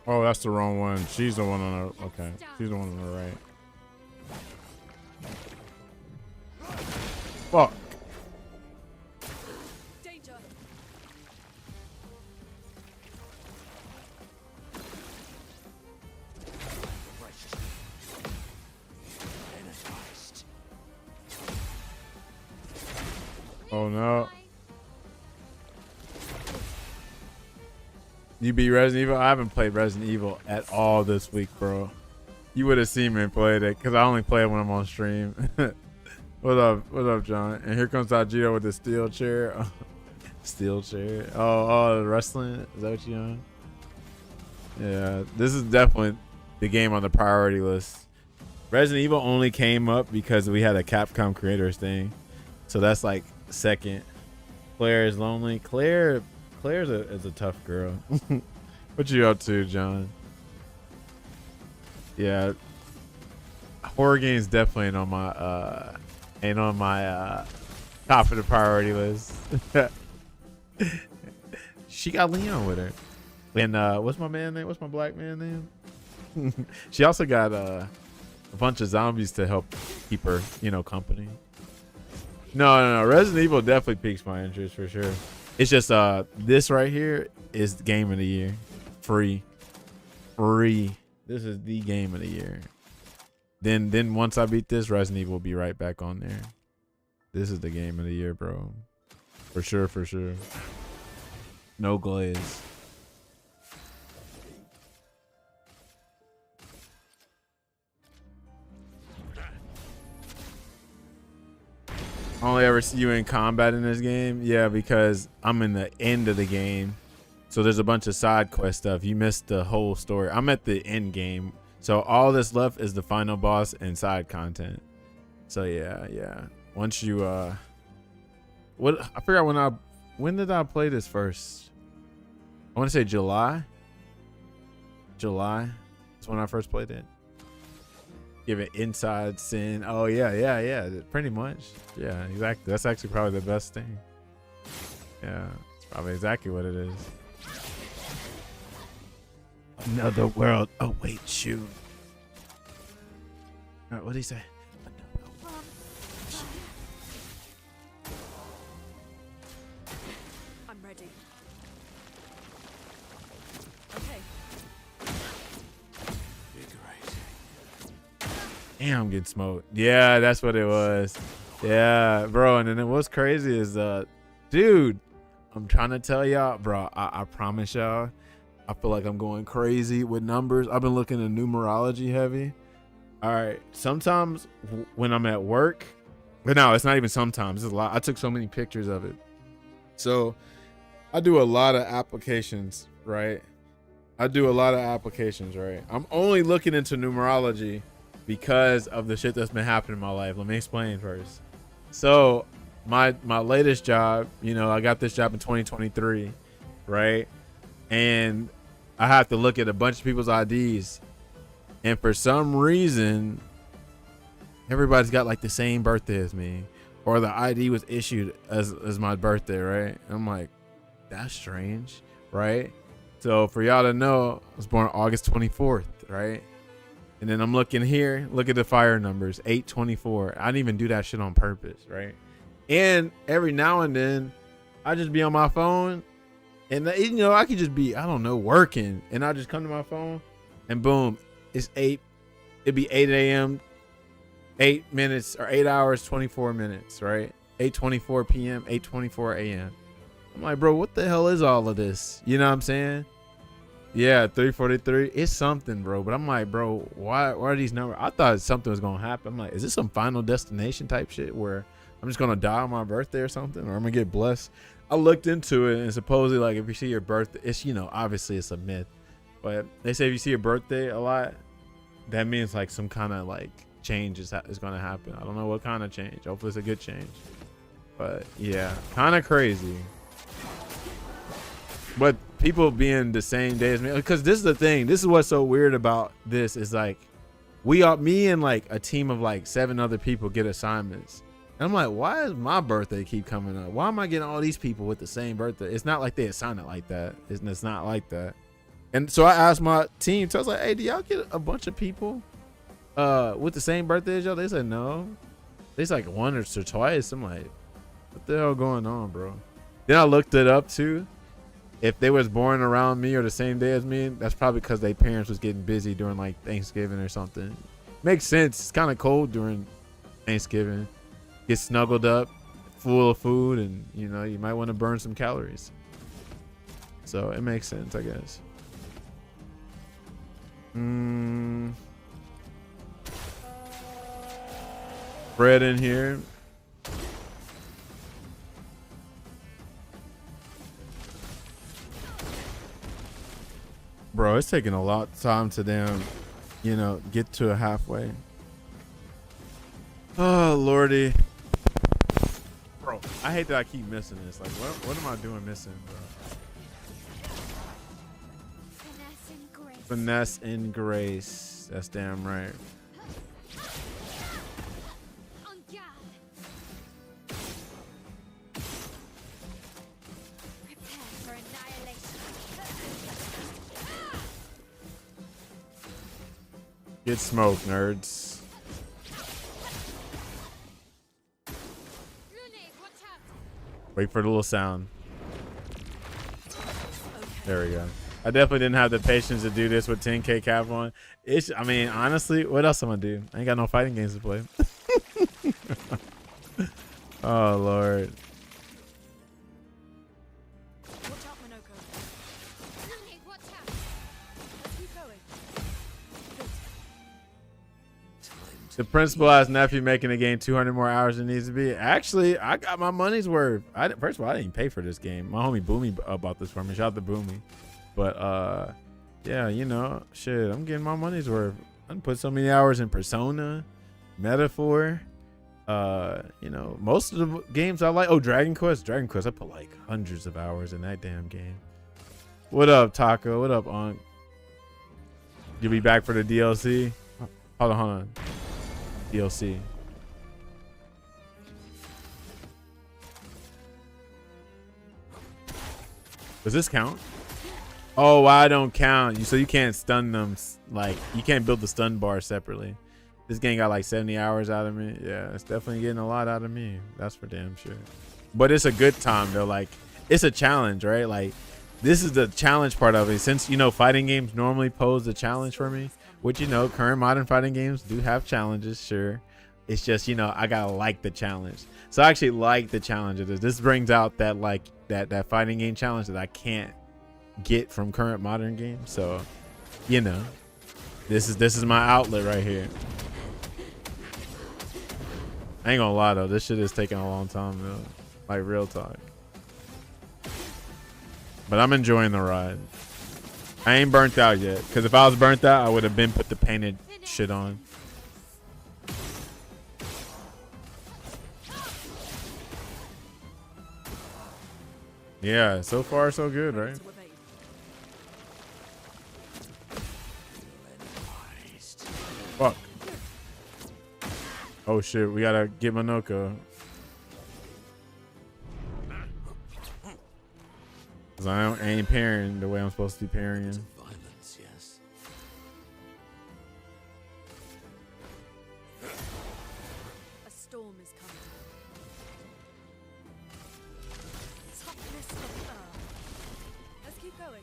Oh, that's the wrong one. She's the one on the, okay. She's the one on the right. Fuck. Danger. Energized. Oh no. You beat Resident Evil? I haven't played Resident Evil at all this week, bro. You would have seen me play it because I only play it when I'm on stream. What up? What up, John? And here comes Ajito with the steel chair. Steel chair. Oh, wrestling? Is that what you on? Yeah, this is definitely the game on the priority list. Resident Evil only came up because we had a Capcom creators thing. So that's like second. Claire is lonely. Claire is a tough girl. What you up to, John? Yeah, horror games definitely ain't on my top of the priority list. She got Leon with her, and what's my man name? What's my black man name? She also got a bunch of zombies to help keep her, company. No. Resident Evil definitely piques my interest for sure. It's just this right here is the game of the year. Free. This is the game of the year. Then once I beat this, Resident Evil will be right back on there. This is the game of the year, bro. For sure. No glaze. I only ever see you in combat in this game. Yeah, because I'm in the end of the game. So there's a bunch of side quest stuff. You missed the whole story. I'm at the end game. So all that's left is the final boss and side content. So yeah. Once you I forgot when did I play this first? I want to say July. That's when I first played it. Give it inside sin. Oh yeah. Pretty much. Yeah, exactly. That's actually probably the best thing. Yeah, it's probably exactly what it is. Another world awaits you. What did he say? I'm ready. Okay. Damn, I'm getting smoked. Yeah, that's what it was. Yeah, bro. And then what's crazy is, dude, I'm trying to tell y'all, bro. I promise y'all, I feel like I'm going crazy with numbers. I've been looking at numerology heavy. All right. Sometimes when I'm at work, but no, it's not even sometimes. It's a lot. I took so many pictures of it. So I do a lot of applications, right? I'm only looking into numerology because of the shit that's been happening in my life. Let me explain first. So my latest job, I got this job in 2023, right? And I have to look at a bunch of people's IDs. And for some reason, everybody's got like the same birthday as me, or the ID was issued as my birthday, right? And I'm like, that's strange, right? So for y'all to know, I was born August 24th, right? And then I'm looking here, look at the fire numbers, 824. I didn't even do that shit on purpose, right? And every now and then, I just be on my phone, and I could just be, I don't know, working, and I just come to my phone, and boom, it's 8. It'd be 8 a.m., 8 minutes, or 8 hours, 24 minutes, right? 8:24 p.m., 8:24 a.m. I'm like, bro, what the hell is all of this? You know what I'm saying? Yeah, 3:43. It's something, bro. But I'm like, bro, why are these numbers? I thought something was gonna happen. I'm like, is this some Final Destination type shit where I'm just gonna die on my birthday or something, or I'm gonna get blessed? I looked into it, and supposedly, like, if you see your birthday, it's, obviously it's a myth, but they say if you see your birthday a lot, that means like some kind of like change is gonna happen. I don't know what kind of change. Hopefully it's a good change. But yeah, kind of crazy. But people being the same day as me, because this is the thing. This is what's so weird about this is like, me and like a team of like 7 other people get assignments. And I'm like, why does my birthday keep coming up? Why am I getting all these people with the same birthday? It's not like they assign it like that. It's not like that. And so I asked my team, so I was like, hey, do y'all get a bunch of people with the same birthday as y'all? They said no. They said like once or twice. I'm like, what the hell going on, bro? Then I looked it up too. If they was born around me or the same day as me, that's probably because their parents was getting busy during like Thanksgiving or something. Makes sense. It's kind of cold during Thanksgiving. Get snuggled up, full of food, and you know, you might want to burn some calories. So it makes sense, I guess. Bread in here. Bro, it's taking a lot of time to damn, you know, get to a halfway. Oh, Lordy. Bro, I hate that I keep missing this. Like, what am I doing missing, bro? Finesse and grace. Finesse and grace. That's damn right. On guard. Prepare for annihilation. Get smoked, nerds. Wait for the little sound. There we go. I definitely didn't have the patience to do this with 10K cap on. I mean, honestly, what else am I gonna do? I ain't got no fighting games to play. Oh, Lord. Watch out, Minoko. Hey, watch out. Let's keep going. Good. Time to The principal has nephew making the game 200 more hours than it needs to be. Actually, I got my money's worth. First of all, I didn't pay for this game. My homie Boomy bought this for me. Shout out to Boomy. But yeah, you know, shit, I'm getting my money's worth. I done put so many hours in Persona, Metaphor. You know, most of the games I like. Oh, Dragon Quest. Dragon Quest. I put like hundreds of hours in that damn game. What up, Taco? What up, Unc? You'll be back for the DLC? Hold on. DLC. Does this count? Oh, I don't count. So you can't stun them. Like, you can't build the stun bar separately. This game got like 70 hours out of me. Yeah, it's definitely getting a lot out of me. That's for damn sure. But it's a good time though. Like, it's a challenge, right? Like, this is the challenge part of it. Since, you know, fighting games normally pose a challenge for me, which, you know, current modern fighting games do have challenges, sure. It's just, you know, I gotta like the challenge. So I actually like the challenge of this. This brings out that, like, that fighting game challenge that I can't get from current modern games. So, you know, this is my outlet right here. I ain't gonna lie though, this shit is taking a long time though. Like, real talk. But I'm enjoying the ride. I ain't burnt out yet, because if I was burnt out, I would have been put the painted shit on. Yeah, so far so good, right? To evade. Fuck. Oh shit, we gotta get Minoko. Cause I ain't parrying the way I'm supposed to be parrying. violence, yes. A storm is coming. Toughness of earth. Let's keep going.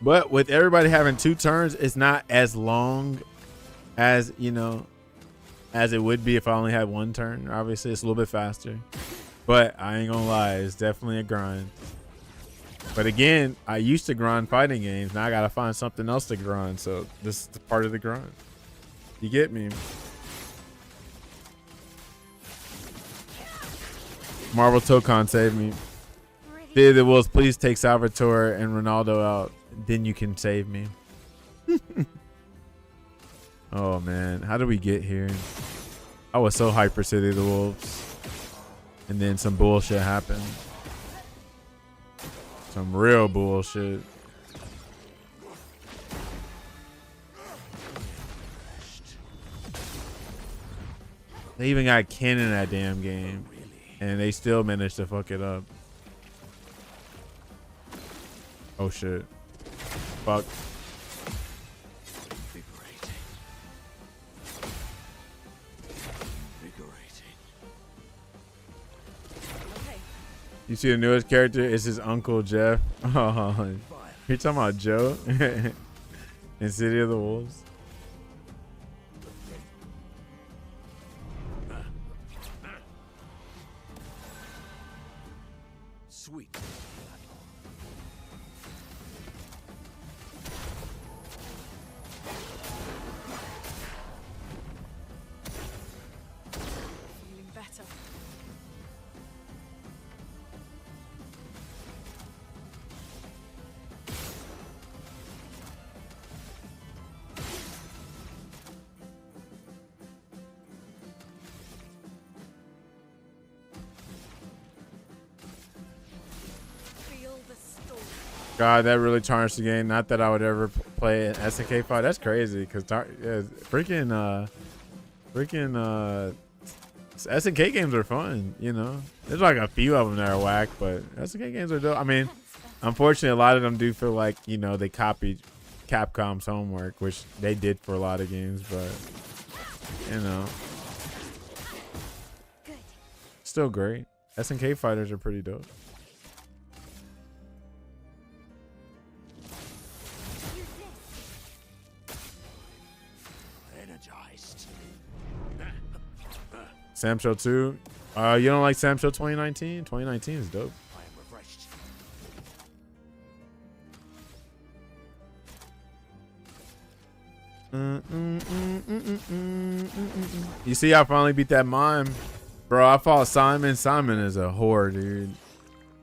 But with everybody having 2 turns, it's not as long as, you know, as it would be if I only had 1 turn. Obviously, it's a little bit faster. But I ain't gonna lie, it's definitely a grind. But again, I used to grind fighting games. Now I gotta find something else to grind. So this is the part of the grind. You get me? Marvel Tokon saved me. Theater the Wolves, please take Salvatore and Ronaldo out. Then you can save me. Oh man, how did we get here? I was so hyped for City of the Wolves, and then some bullshit happened. Some real bullshit. They even got Ken in that damn game, and they still managed to fuck it up. Oh shit. fuck. Invigorating. Invigorating. Okay. You see the newest character? It's his uncle Jeff. Oh, you talking about Joe in City of the Wolves? Sweet. Feeling better. Feel the storm. God, that really tarnished the game. Not that I would ever play an SNK fight. That's crazy because freaking SNK games are fun. You know, there's like a few of them that are whack, but SNK games are dope. I mean, unfortunately, a lot of them do feel like, you know, they copied Capcom's homework, which they did for a lot of games, but you know, Good. still great. SNK fighters are pretty dope. Use this. Energized. Sam Show 2. You don't like Sam Show 2019? 2019 is dope. I am refreshed. You see, I finally beat that mime. Bro, I fought Simon. Simon is a whore, dude.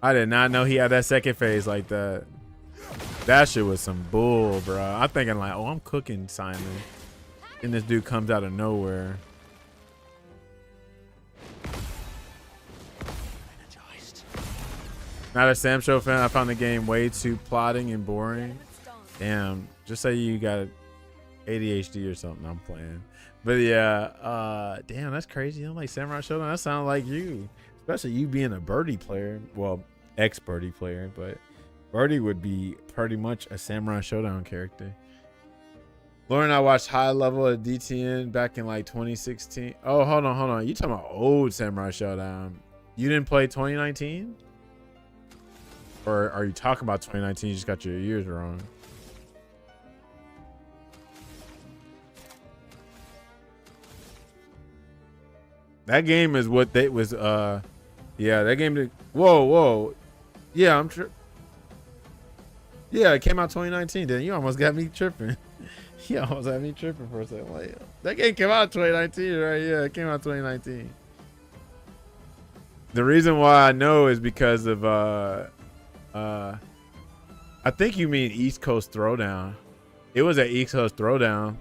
I did not know he had that second phase like that. That shit was some bull, bro. I'm thinking like, oh, I'm cooking Simon. And this dude comes out of nowhere. Energized. Not a Sam Show fan. I found the game way too plotting and boring. Elements dance. Damn. Just say you got ADHD or something. I'm playing. But yeah, damn, that's crazy. You don't like Samurai Showdown? That sounds like you. Especially you being a birdie player. Well, ex-birdie player, but birdie would be pretty much a Samurai Showdown character. Lauren and I watched High Level at DTN back in like 2016. Oh, hold on. You talking about old Samurai Showdown. You didn't play 2019? Or are you talking about 2019? You just got your years wrong. That game is what they was yeah, that game did. Whoa. Yeah, I'm sure. Yeah, it came out 2019. Then you almost got me tripping. You almost had me tripping for a second. Like, that game came out 2019, right? Yeah, it came out 2019. The reason why I know is because of I think you mean East Coast Throwdown. It was at East Coast Throwdown,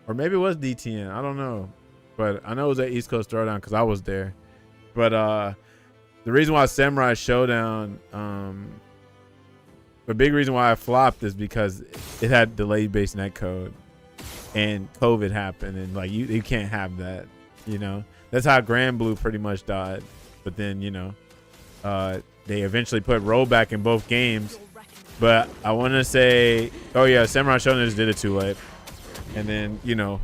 or maybe it was DTN. I don't know, but I know it was at East Coast Throwdown because I was there. But the reason why Samurai Showdown, the big reason why I flopped is because it had delayed base netcode, and COVID happened, and like you can't have that. You know, that's how Grand Blue pretty much died. But then, you know, they eventually put rollback in both games. But I want to say, oh yeah, Samurai Shodown just did it too late. And then, you know,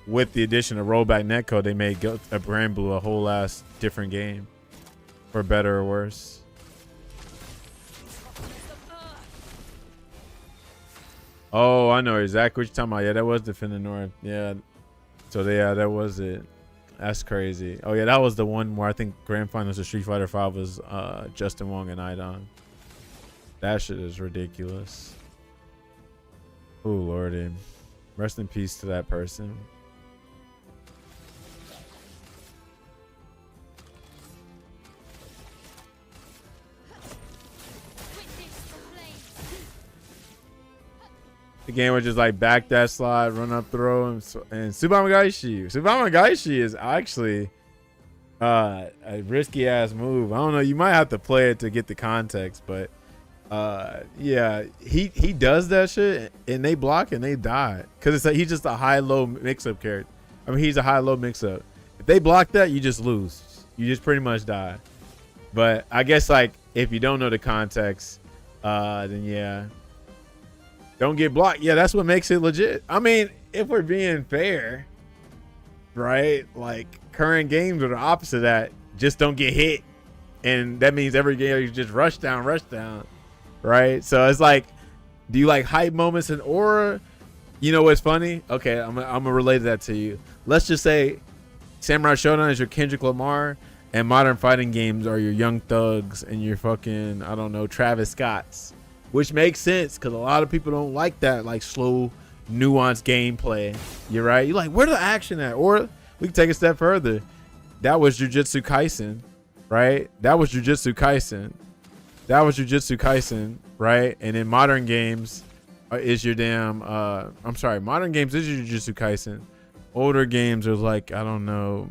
with the addition of rollback netcode, they made Grand Blue a whole ass different game, for better or worse. Oh, I know exactly what you're talking about. Yeah, that was Defender North. Yeah. So yeah, that was it. That's crazy. Oh yeah, that was the one where I think Grand Finals of Street Fighter V was Justin Wong and Idon. That shit is ridiculous. Oh lordy. Rest in peace to that person. Witness the flame. The game was just like back that slide, run up throw, and Tsubame Gaishi. Tsubame Gaishi is actually a risky ass move. I don't know. You might have to play it to get the context, but yeah, he does that shit, and they block and they die because it's like he's just a high-low mix-up character. I mean, he's a high-low mix-up. If they block that, you just lose. You just pretty much die. But I guess like if you don't know the context, then yeah. Don't get blocked. Yeah, that's what makes it legit. I mean, if we're being fair, right? Like current games are the opposite of that. Just don't get hit. And that means every game you just rush down, right? So it's like, do you like hype moments in Aura? You know what's funny? Okay, I'm gonna relate that to you. Let's just say Samurai Showdown is your Kendrick Lamar, and modern fighting games are your Young Thugs and your fucking, I don't know, Travis Scotts. Which makes sense because a lot of people don't like that, like slow, nuanced gameplay. You're right. You're like, where the action at? Or we can take a step further. That was Jujutsu Kaisen, right? That was Jujutsu Kaisen, right? And in modern games is your damn, I'm sorry, modern games is your Jujutsu Kaisen. Older games are like, I don't know,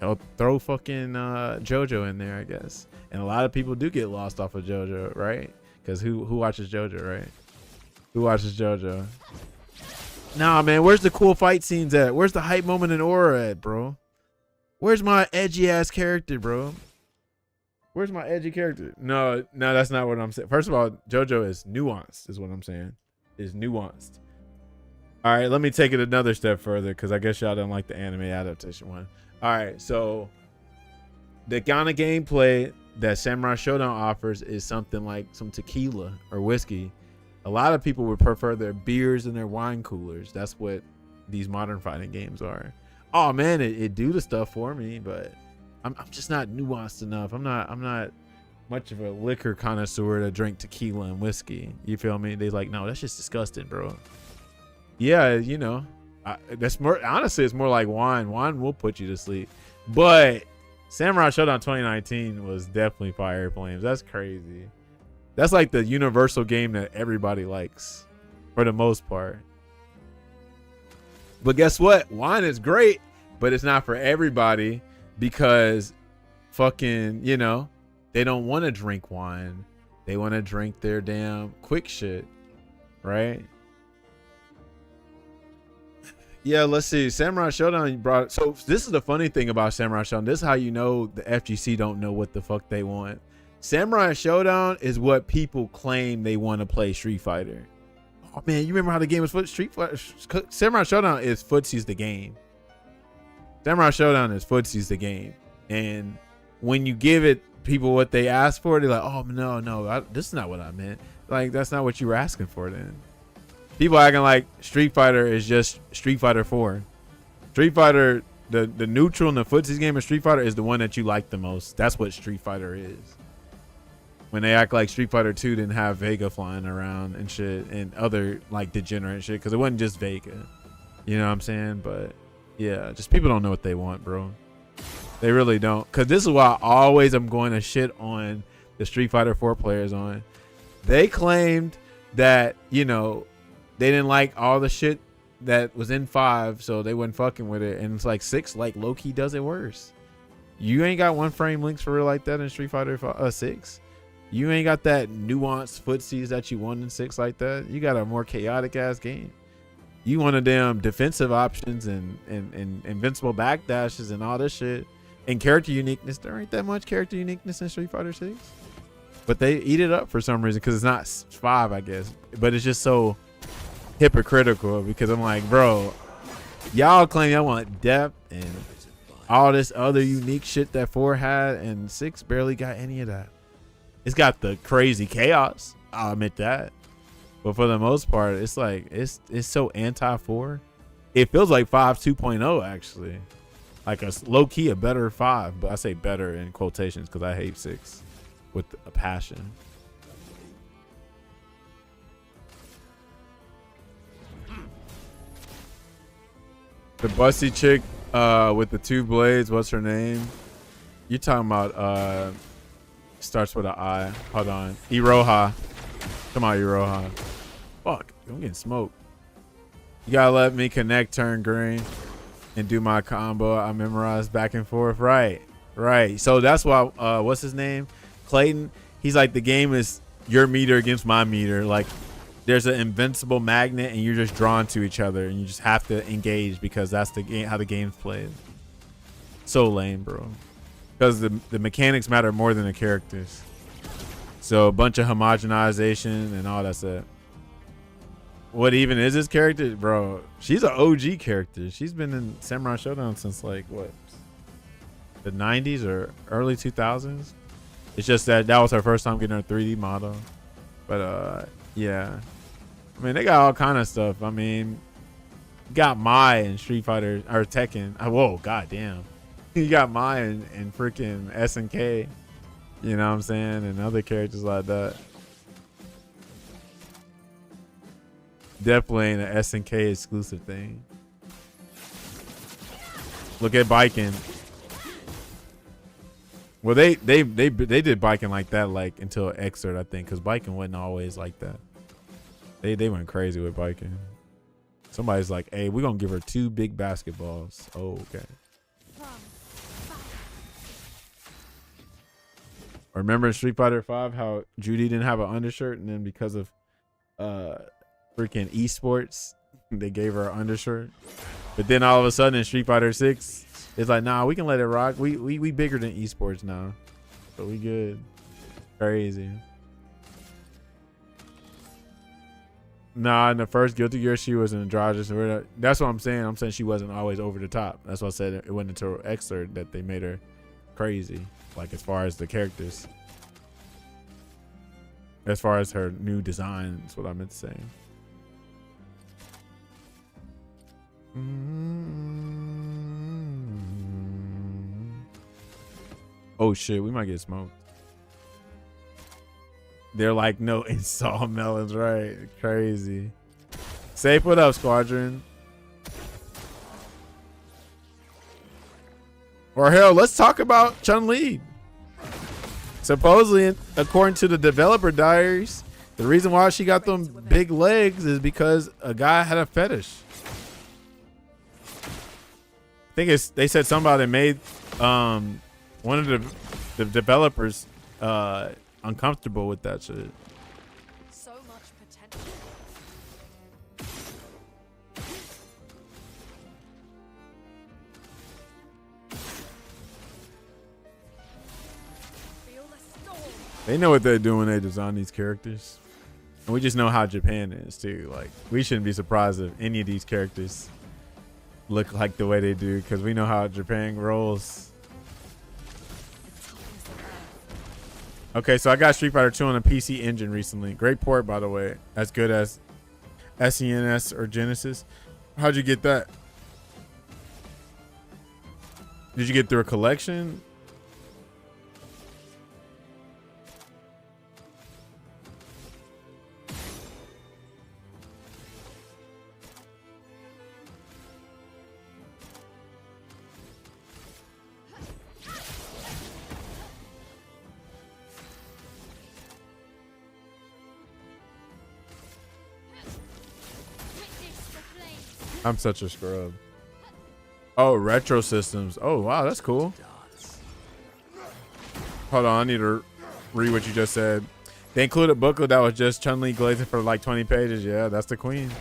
I'll throw fucking JoJo in there, I guess. And a lot of people do get lost off of JoJo, right? Because who watches JoJo, right? Who watches JoJo? Nah, man, where's the cool fight scenes at? Where's the hype moment in Aura at, bro? Where's my edgy ass character, bro? Where's my edgy character? No, that's not what I'm saying. First of all, JoJo is nuanced, is what I'm saying. Is nuanced. All right, let me take it another step further because I guess y'all don't like the anime adaptation one. All right, so the kind of gameplay that Samurai Showdown offers is something like some tequila or whiskey. A lot of people would prefer their beers and their wine coolers. That's what these modern fighting games are. Oh man, it do the stuff for me, but I'm just not nuanced enough. I'm not much of a liquor connoisseur to drink tequila and whiskey. You feel me? They like, no, that's just disgusting, bro. Yeah, you know, that's more, honestly, it's more like wine. Wine will put you to sleep. But Samurai Showdown 2019 was definitely Fire Flames. That's crazy. That's like the universal game that everybody likes for the most part. But guess what? Wine is great, but it's not for everybody because fucking, you know, they don't want to drink wine. They want to drink their damn quick shit, right? Yeah, let's see. Samurai Showdown brought. So this is the funny thing about Samurai Showdown. This is how you know the FGC don't know what the fuck they want. Samurai Showdown is what people claim they want to play Street Fighter. Oh man, you remember how the game was Street Fighter? Samurai Showdown is footsie's the game. Samurai Showdown is footsie's the game, and when you give it people what they ask for, they're like, oh no, this is not what I meant. Like that's not what you were asking for then. People acting like Street Fighter is just Street Fighter 4. Street Fighter, the neutral and the footsies game of Street Fighter is the one that you like the most. That's what Street Fighter is. When they act like Street Fighter 2 didn't have Vega flying around and shit and other like degenerate shit, because it wasn't just Vega. You know what I'm saying? But yeah, just people don't know what they want, bro. They really don't. Because this is why I always am going to shit on the Street Fighter 4 players on. They claimed that, you know, they didn't like all the shit that was in 5, so they wasn't fucking with it. And it's like 6, like low-key does it worse. You ain't got one frame links for real like that in Street Fighter 6. You ain't got that nuanced footsies that you want in 6 like that. You got a more chaotic ass game. You want a damn defensive options and invincible backdashes and all this shit. And character uniqueness. There ain't that much character uniqueness in Street Fighter 6. But they eat it up for some reason because it's not 5, I guess. But it's just so hypocritical because I'm like, bro, y'all claim y'all want depth and all this other unique shit that 4 had, and 6 barely got any of that. It's got the crazy chaos, I'll admit that, but for the most part, it's like it's so anti-4. It feels like 5 2.0 actually, like a low-key a better 5, but I say better in quotations because I hate 6 with a passion. The busty chick with the 2 blades, what's her name? You talking about starts with an I. Hold on. Iroha. Come on, Iroha. Fuck, I'm getting smoked. You gotta let me connect turn green and do my combo. I memorized back and forth. Right. So that's why what's his name? Clayton. He's like, the game is your meter against my meter. Like there's an invincible magnet and you're just drawn to each other and you just have to engage because that's the game, how the game's played. So lame, bro. Because the mechanics matter more than the characters. So a bunch of homogenization and all that's it. what even is this character, bro? She's an OG character. She's been in Samurai Showdown since like what, the 90s or early 2000s. It's just that was her first time getting her 3D model. But yeah, I mean they got all kind of stuff. I mean, you got Mai in Street Fighter or Tekken. Whoa, goddamn, you got Mai in freaking SNK. You know what I'm saying, and other characters like that. Definitely ain't an SNK exclusive thing. Look at biking. Well, they did biking like that like until Xrd, I think, because biking wasn't always like that. They went crazy with biking. Somebody's like, "Hey, we're gonna give her 2 big basketballs." Oh, okay. Remember in Street Fighter 5 how Judy didn't have an undershirt, and then because of freaking esports, they gave her an undershirt. But then all of a sudden in Street Fighter 6, it's like, nah, we can let it rock. We bigger than esports now, so we good. Crazy. Nah, in the first Guilty Gear, she was an androgynous. That's what I'm saying. I'm saying she wasn't always over the top. That's why I said it went into Xrd that they made her crazy. Like as far as the characters, as far as her new design, is what I meant to say. Oh shit, we might get smoked. They're like, no install melons, right? Crazy. Safe, what up, Squadron? Or hell, let's talk Chun Li. Supposedly, according to the developer diaries, the reason why she got them big legs is because a guy had a fetish. I think they said somebody made one of the developers uncomfortable with that shit. So much potential. Feel the storm. They know what they're doing when they design these characters. And we just know how Japan is too. Like, we shouldn't be surprised if any of these characters look like the way they do, because we know how Japan rolls. Okay, so I got Street Fighter 2 on a PC Engine recently. Great port, by the way. As good as SENS or Genesis. How'd you get that? Did you get through a collection? Witness the flames. I'm such a scrub. Oh, retro systems. Oh, wow, that's cool. Hold on, I need to read what you just said. They included a booklet that was just Chun-Li glazing for like 20 pages. Yeah, that's the queen.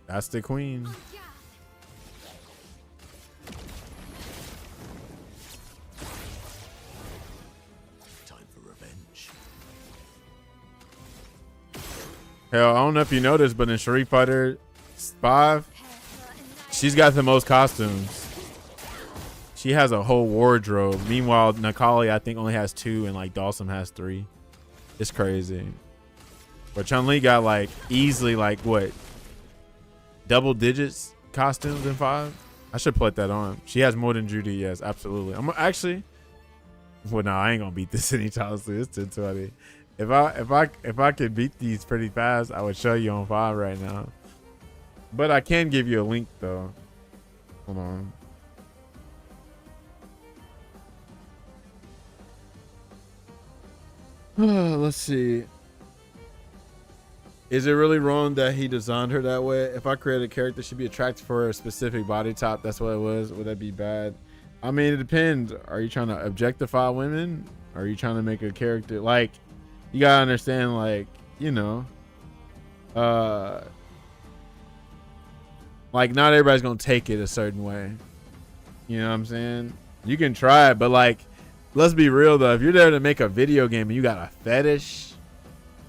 That's the queen. Yeah. Time for revenge. Hell, I don't know if you noticed, but in Street Fighter 5, she's got the most costumes. She has a whole wardrobe. Meanwhile, Nakali, I think, only has 2, and like Dawson has 3. It's crazy. But Chun-Li got like easily like what? Double digits costumes in 5. I should put that on. She has more than Judy. Yes, absolutely. I'm actually. Well, no, I ain't gonna beat this anytime soon. It's 10:20. If I could beat these pretty fast, I would show you on 5 right now. But I can give you a link though. Hold on. Let's see. Is it really wrong that he designed her that way? If I create a character, she'd be attracted for a specific body type. That's what it was. Would that be bad? I mean, it depends. Are you trying to objectify women? Or are you trying to make a character like? You gotta understand, like, you know, like not everybody's gonna take it a certain way. You know what I'm saying? You can try it, but like let's be real though. If you're there to make a video game and you got a fetish,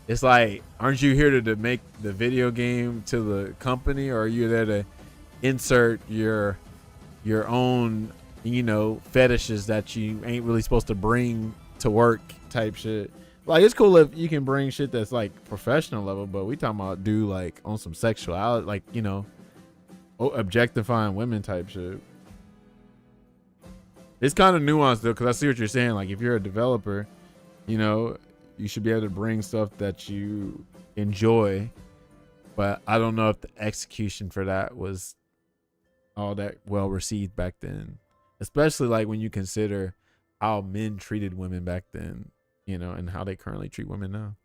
it's like, aren't you here to make the video game to the company, or are you there to insert your own, you know, fetishes that you ain't really supposed to bring to work type shit? Like, it's cool if you can bring shit that's like professional level, but we talking about do like on some sexuality, like, you know, objectifying women type shit. It's kind of nuanced though, because I see what you're saying. Like, if you're a developer, you know, you should be able to bring stuff that you enjoy, but I don't know if the execution for that was all that well received back then, especially like when you consider how men treated women back then, you know, and how they currently treat women now.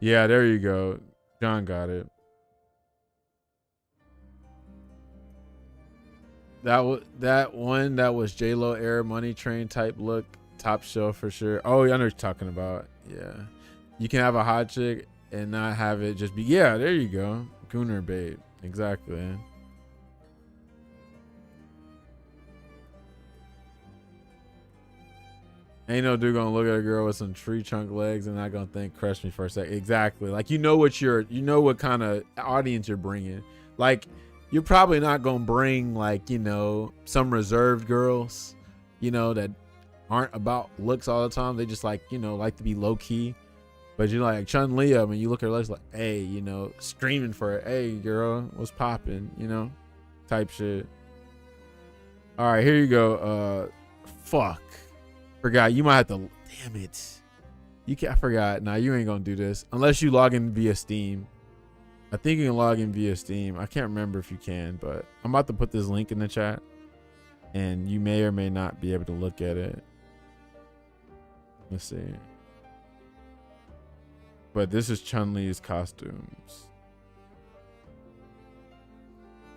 Yeah, there you go. John got it. That was J-Lo Air Money Train type look, top shelf for sure. Oh, I know what you're talking about. Yeah, you can have a hot chick and not have it just be, yeah, there you go, Gooner babe. Exactly. Ain't no dude gonna look at a girl with some tree trunk legs and not gonna think crush me for a second. Exactly. Like, you know what kind of audience you're bringing. Like, you're probably not gonna bring, like, you know, some reserved girls, you know, that aren't about looks all the time. They just like, you know, like to be low key. But you're like Chun-Li, I mean, you look at her legs like, hey, you know, screaming for her, hey girl, what's popping, you know, type shit. All right, here you go. Fuck, forgot. You might have to. Damn it, you can't. I forgot. Nah, you ain't gonna do this unless you log in via Steam. I think you can log in via Steam. I can't remember if you can, but I'm about to put this link in the chat, and you may or may not be able to look at it. Let's see. But this is Chun-Li's costumes.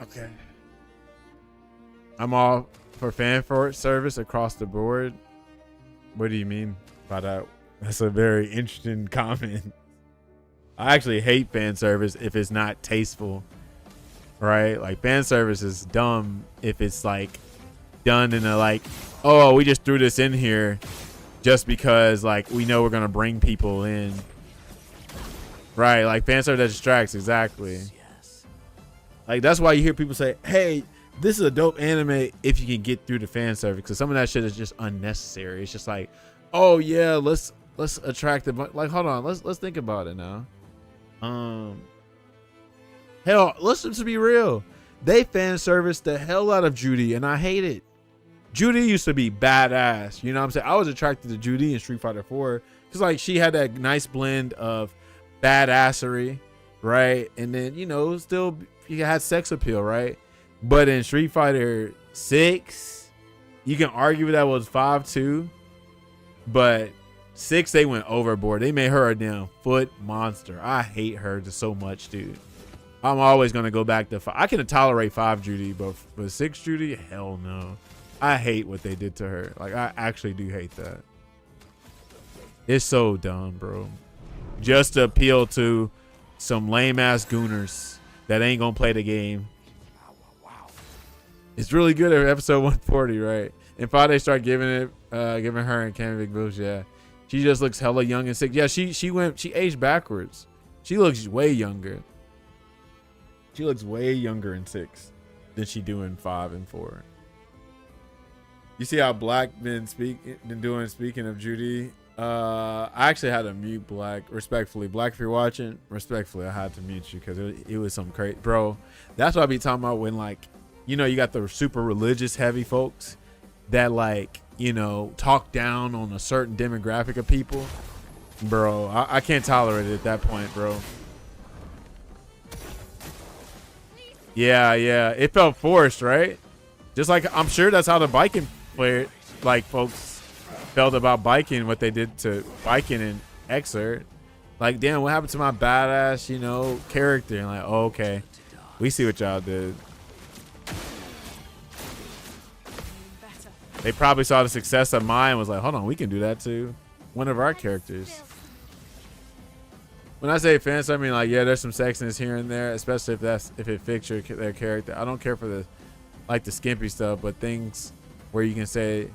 Okay. I'm all for fan service across the board. What do you mean by that? That's a very interesting comment. I actually hate fan service if it's not tasteful, right? Like, fan service is dumb if it's like done in a like, oh, we just threw this in here just because like we know we're gonna bring people in. Right, like fan service that distracts, exactly. Yes. Like, that's why you hear people say, hey, this is a dope anime if you can get through the fan service, because some of that shit is just unnecessary. It's just like, oh yeah, let's attract the, like, hold on, let's think about it now. Hell, let's just be real. They fan service the hell out of Judy, and I hate it. Judy used to be badass, you know what I'm saying? I was attracted to Judy in Street Fighter 4 because like she had that nice blend of badassery, right? And then, you know, still you had sex appeal, right? But in Street Fighter 6, you can argue that was 5-2, but 6 they went overboard. They made her a damn foot monster. I hate her just so much, dude. I'm always gonna go back to 5. I can tolerate 5 Judy, but 6 Judy, hell no. I hate what they did to her. Like, I actually do hate that. It's so dumb, bro. Just to appeal to some lame ass gooners that ain't gonna play the game. It's really good at episode 140, right? And finally they start giving her and Cammy big boobs. Yeah, she just looks hella young and sick. Yeah, she aged backwards. She looks way younger. She looks way younger in 6 than she do in 5 and 4. You see how Black been doing? Speaking of Judy, I actually had to mute Black respectfully. Black, if you're watching, respectfully, I had to mute you because it was some crazy, bro. That's what I be talking about when, like, you know, you got the super religious heavy folks that, like, you know, talk down on a certain demographic of people, bro. I can't tolerate it at that point, bro. Yeah, it felt forced, right? Just like I'm sure that's how the biking player, like, folks felt about biking, what they did to biking in Exert. Like, damn, what happened to my badass, you know, character? And like, oh, okay, we see what y'all did. They probably saw the success of mine and was like, hold on, we can do that too. One of our characters. When I say fans, I mean, like, yeah, there's some sexiness here and there, especially if it fits their character. I don't care for the skimpy stuff, but things where you can say,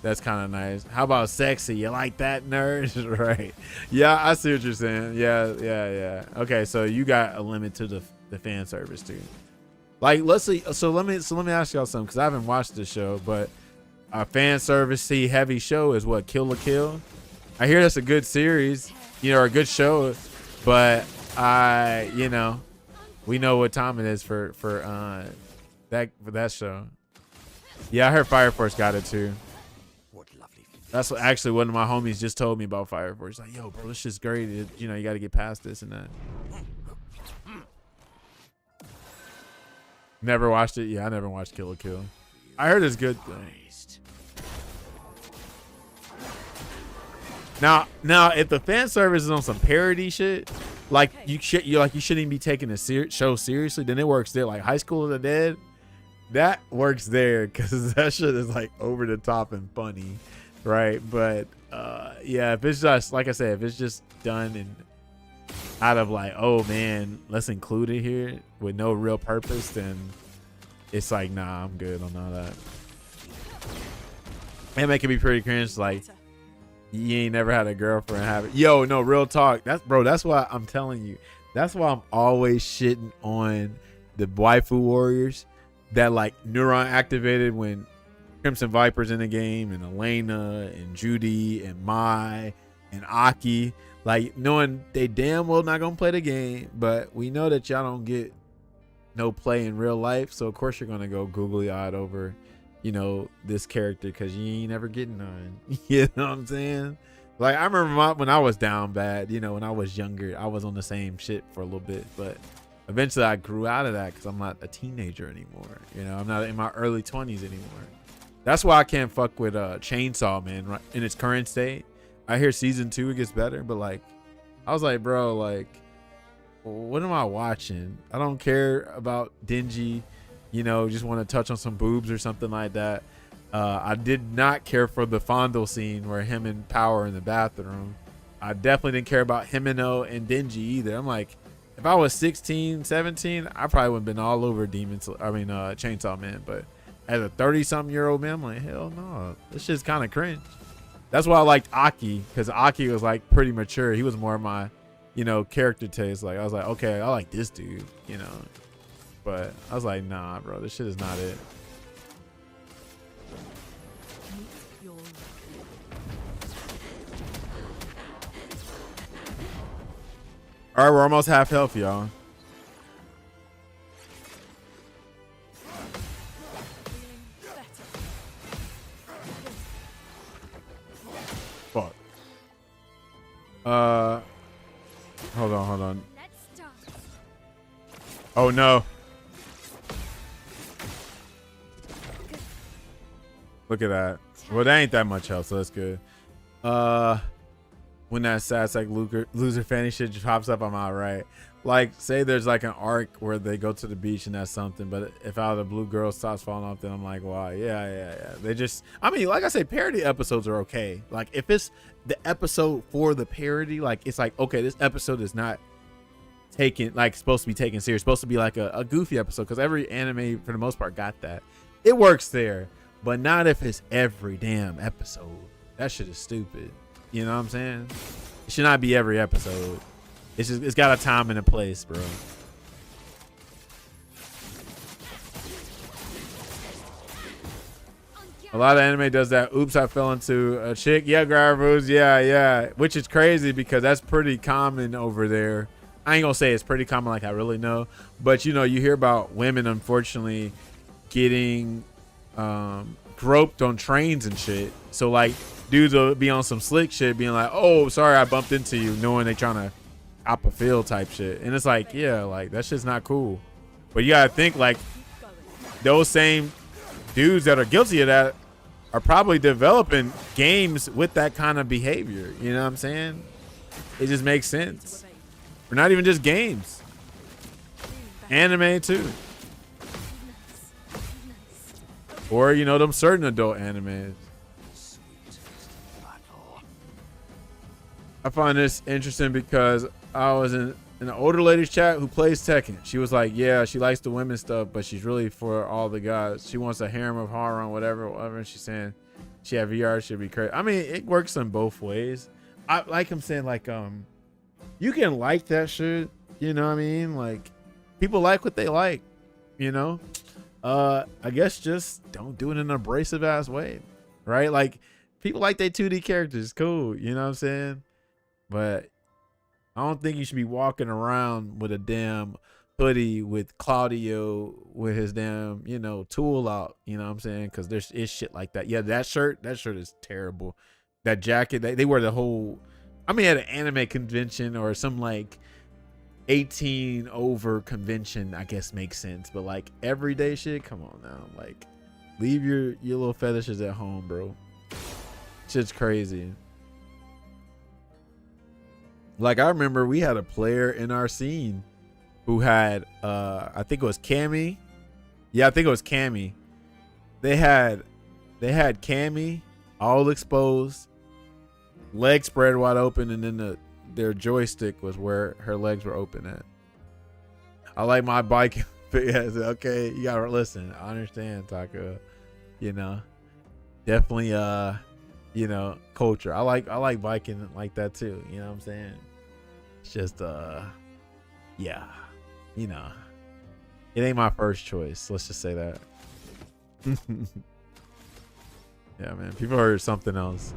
That's kind of nice. How about sexy? You like that, nerd? Right. Yeah, I see what you're saying. Yeah. Okay, so you got a limit to the fan service too. Like, let's see. So let me ask y'all something, because I haven't watched this show, but a fan service heavy show is what, Kill la Kill? I hear that's a good series, or a good show, but we know what time it is for that show. Yeah, I heard Fire Force got it too. What lovely feet. That's what actually one of my homies just told me about Fire Force. Like, yo, bro, this shit's great. You got to get past this and that. Never watched it. Yeah, I never watched Kill la Kill. I heard it's good though. Now, if the fan service is on some parody shit, like you shouldn't even be taking the show seriously, then it works there. Like High School of the Dead, that works there because that shit is like over the top and funny, right? But yeah, if it's just like I said, if it's just done and out of like, oh man, let's include it here with no real purpose, then it's like, nah, I'm good on all that. And it can be pretty cringe, like you ain't never had a girlfriend have it. Yo, no, real talk. That's why I'm telling you. That's why I'm always shitting on the waifu warriors that like neuron activated when Crimson Viper's in the game, and Elena and Judy and Mai and Aki. Like, knowing they damn well not gonna play the game, but we know that y'all don't get no play in real life, so of course you're gonna go googly eyed over this character because you ain't never getting none. You know what I'm saying? Like, I remember when I was down bad, when I was younger, I was on the same shit for a little bit, but eventually I grew out of that because I'm not a teenager anymore. I'm not in my early 20s anymore. That's why I can't fuck with Chainsaw Man right in its current state. I hear season 2 it gets better, but like, I was like, bro, like, what am I watching? I don't care about Denji. Just want to touch on some boobs or something like that. I did not care for the fondle scene where him and Power in the bathroom. I definitely didn't care about Himeno and Denji either. I'm like, if I was 16, 17, I probably would have been all over Chainsaw Man. But as a 30-something-year-old man, I'm like, hell no. This shit's kind of cringe. That's why I liked Aki, because Aki was like pretty mature. He was more of my, character taste. Like, I was like, okay, I like this dude, But I was like, nah, bro, this shit is not it. All right, we're almost half health, y'all. Fuck. Hold on. Let's start. Oh no. Look at that. Well, that ain't that much health, so that's good. When that sad sack loser fanny shit just pops up, I'm all right. Like, say there's like an arc where they go to the beach and that's something, but if out of the blue girl stops falling off, then I'm like, wow, yeah. They just, like I say, parody episodes are okay. Like, if it's the episode for the parody, like, it's like, okay, this episode is not supposed to be taken serious, supposed to be like a goofy episode, because every anime for the most part got that. It works there, but not if it's every damn episode. That shit is stupid. You know what I'm saying? It should not be every episode. It's got a time and a place, bro. A lot of anime does that. Oops, I fell into a chick. Yeah, Gravos. Yeah. Which is crazy because that's pretty common over there. I ain't gonna say it's pretty common like I really know. But, you hear about women, unfortunately, getting groped on trains and shit. So, like, dudes will be on some slick shit being like, oh, sorry, I bumped into you, knowing they trying to cop a feel type shit. And it's like, yeah, like, that shit's not cool. But you gotta think, like, those same dudes that are guilty of that are probably developing games with that kind of behavior. You know what I'm saying? It just makes sense. Or not even just games. Anime too. Or, them certain adult animes. I find this interesting because I was in an older lady's chat who plays Tekken. She was like, yeah, she likes the women stuff, but she's really for all the guys. She wants a harem of Haran, whatever. And she's saying Yeah, VR should be crazy. I mean, it works in both ways. I like I'm saying, like, you can like that shit, you know what I mean? Like, people like what they like, you know? I guess just don't do it in an abrasive ass way, right? Like, people like their 2D characters, cool, you know what I'm saying? But I don't think you should be walking around with a damn hoodie with Claudio with his damn, you know, tool out, you know what I'm saying? Because there's is shit like that. Yeah, that shirt is terrible. That jacket, they wear the whole, I mean, at an anime convention or some like 18 over convention, I guess makes sense. But like everyday shit, come on now. Like, leave your little fetishes at home, bro. Shit's crazy. Like, I remember we had a player in our scene who had I think it was Cammy. Yeah, I think it was Cammy. They had Cammy all exposed, legs spread wide open, and then their joystick was where her legs were open at. I like my bike. Yeah, okay, you gotta listen. I understand, Taco. You know, definitely you know, culture. I like biking like that too. You know what I'm saying? It's just yeah, you know, it ain't my first choice. Let's just say that. Yeah, man. People heard something else.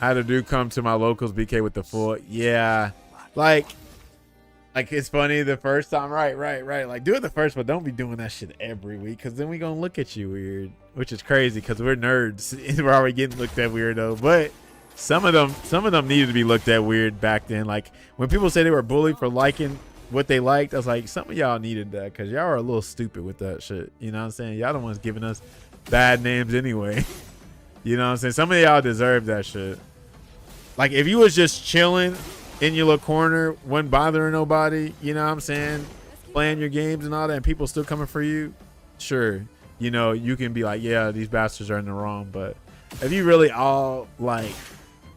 I had a dude come to my locals BK with the full. Yeah, like it's funny the first time. Right. Like, do it the first, but don't be doing that shit every week, because then we gonna look at you weird, which is crazy because we're nerds and we're already getting looked at weird though. But some of them needed to be looked at weird back then. Like when people say they were bullied for liking what they liked, I was like, some of y'all needed that because y'all are a little stupid with that shit. You know what I'm saying? Y'all the ones giving us bad names anyway. You know what I'm saying? Some of y'all deserve that shit. Like, if you was just chilling in your little corner, wasn't bothering nobody, you know what I'm saying, playing your games and all that, and people still coming for you, sure, you know, you can be like, yeah, these bastards are in the wrong. But if you really all, like,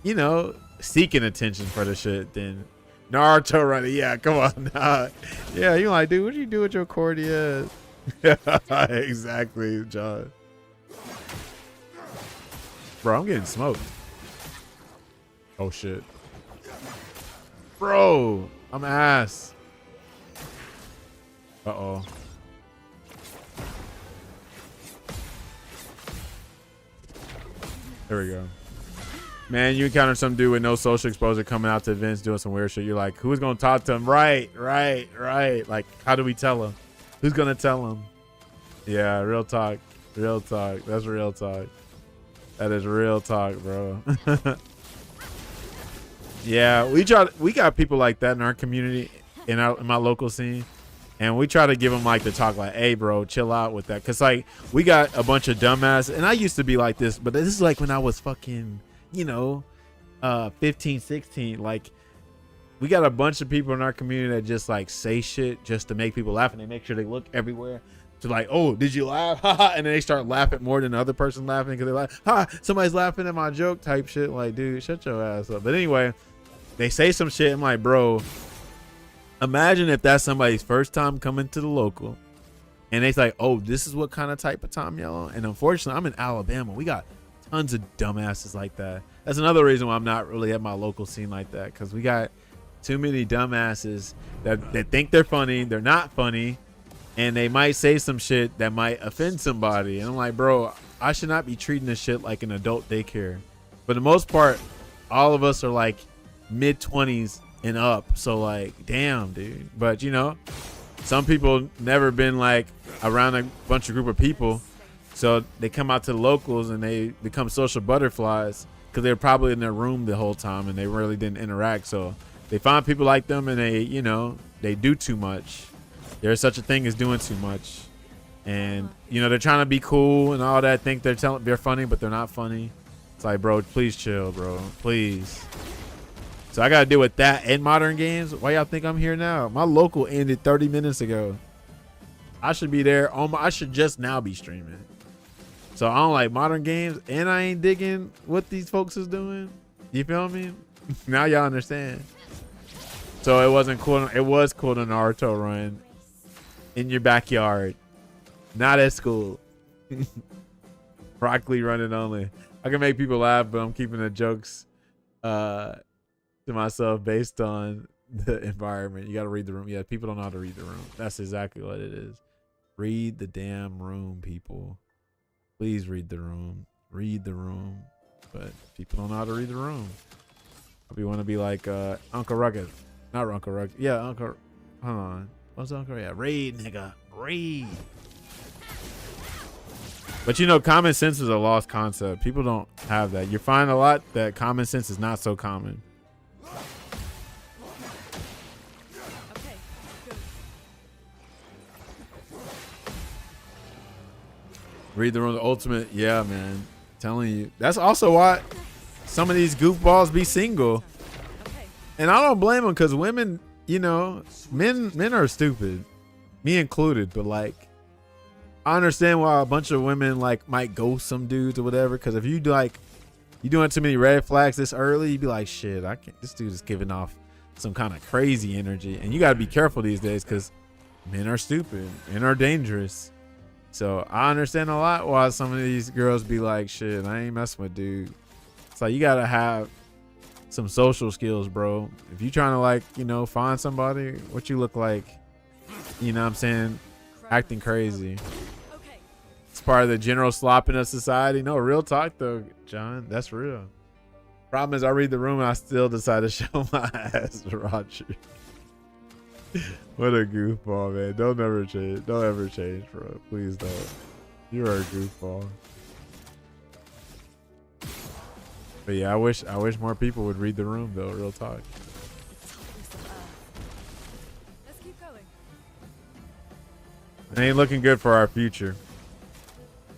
you know, seeking attention for the shit, then Naruto runner, yeah, come on. Nah. Yeah, you like, dude, what do you do with your Cordia? Exactly, John. Bro, I'm getting smoked. Oh shit, bro, I'm ass. Uh-oh. There we go. Man, you encounter some dude with no social exposure coming out to events doing some weird shit. You're like, who's gonna talk to him? Right. Like, how do we tell him? Who's gonna tell him? Yeah, real talk. That's real talk. That is real talk, bro. Yeah, we got people like that in our community, in my local scene, and we try to give them like the talk, like, hey bro, chill out with that, because like we got a bunch of dumbass, and I used to be like this, but this is like when I was fucking, you know, 15, 16. Like, we got a bunch of people in our community that just like say shit just to make people laugh, and they make sure they look everywhere to like, oh, did you laugh? And then they start laughing more than the other person laughing because they're like, somebody's laughing at my joke type shit. Like, dude, shut your ass up. But anyway, they say some shit. I'm like, bro, imagine if that's somebody's first time coming to the local and they like, oh, this is what kind of type of time y'all on. And unfortunately, I'm in Alabama. We got tons of dumbasses like that. That's another reason why I'm not really at my local scene like that, because we got too many dumbasses that think they're funny. They're not funny. And they might say some shit that might offend somebody. And I'm like, bro, I should not be treating this shit like an adult daycare. For the most part, all of us are like mid-20s and up. So like, damn, dude. But you know, some people never been like around a bunch of group of people. So they come out to the locals and they become social butterflies because they're probably in their room the whole time and they really didn't interact. So they find people like them and they, you know, they do too much. There's such a thing as doing too much. And, you know, they're trying to be cool and all that. Think they're funny, but they're not funny. It's like, bro, please chill, bro. Please. So I got to deal with that in modern games. Why y'all think I'm here now? My local ended 30 minutes ago. I should be there. I should just now be streaming. So I don't like modern games, and I ain't digging what these folks is doing. You feel me? Now y'all understand. So it wasn't cool. It was cool to Naruto run in your backyard, not at school. Broccoli running only. I can make people laugh, but I'm keeping the jokes to myself based on the environment. You got to read the room. Yeah, people don't know how to read the room. That's exactly what it is. Read the damn room, people. Please read the room. Read the room. But people don't know how to read the room. We want to be like Uncle Rugged. Not Uncle Rugged. Yeah, Uncle. Hold on. What's Uncle? Yeah, read, nigga. Read. But you know, common sense is a lost concept. People don't have that. You find a lot that common sense is not so common. Okay, good. Read the room, the ultimate. Yeah, man. Telling you. That's also why some of these goofballs be single. Okay. And I don't blame them because women, you know, men are stupid. Me included. But like, I understand why a bunch of women like might ghost some dudes or whatever. Because if you like, you doing too many red flags this early, you'd be like, shit, I can't. This dude is giving off some kind of crazy energy, and you got to be careful these days because men are stupid and are dangerous. So I understand a lot why some of these girls be like, shit, I ain't messing with dude. It's like you gotta have some social skills, bro. If you trying to like, you know, find somebody, what you look like, you know what I'm saying, acting crazy. Okay. It's part of the general slopping of society. No, real talk though, John. That's real. Problem is I read the room and I still decide to show my ass to Roger. What a goofball, man. Don't ever change. Don't ever change, bro. Please don't. You are a goofball. But yeah, I wish more people would read the room though, real talk. Let's keep going. It ain't looking good for our future.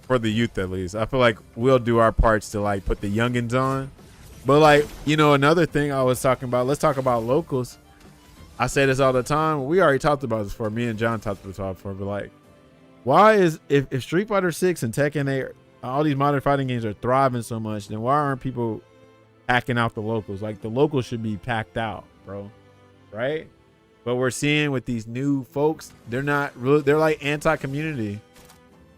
For the youth at least. I feel like we'll do our parts to like put the youngins on. But like, you know, another thing I was talking about, let's talk about locals. I say this all the time. We already talked about this before. Me and John talked about it before. But like, why is if Street Fighter 6 and Tekken 8, all these modern fighting games are thriving so much, then why aren't people packing out the locals? Like the locals should be packed out, bro. Right? But we're seeing with these new folks, they're not really, they're like anti-community.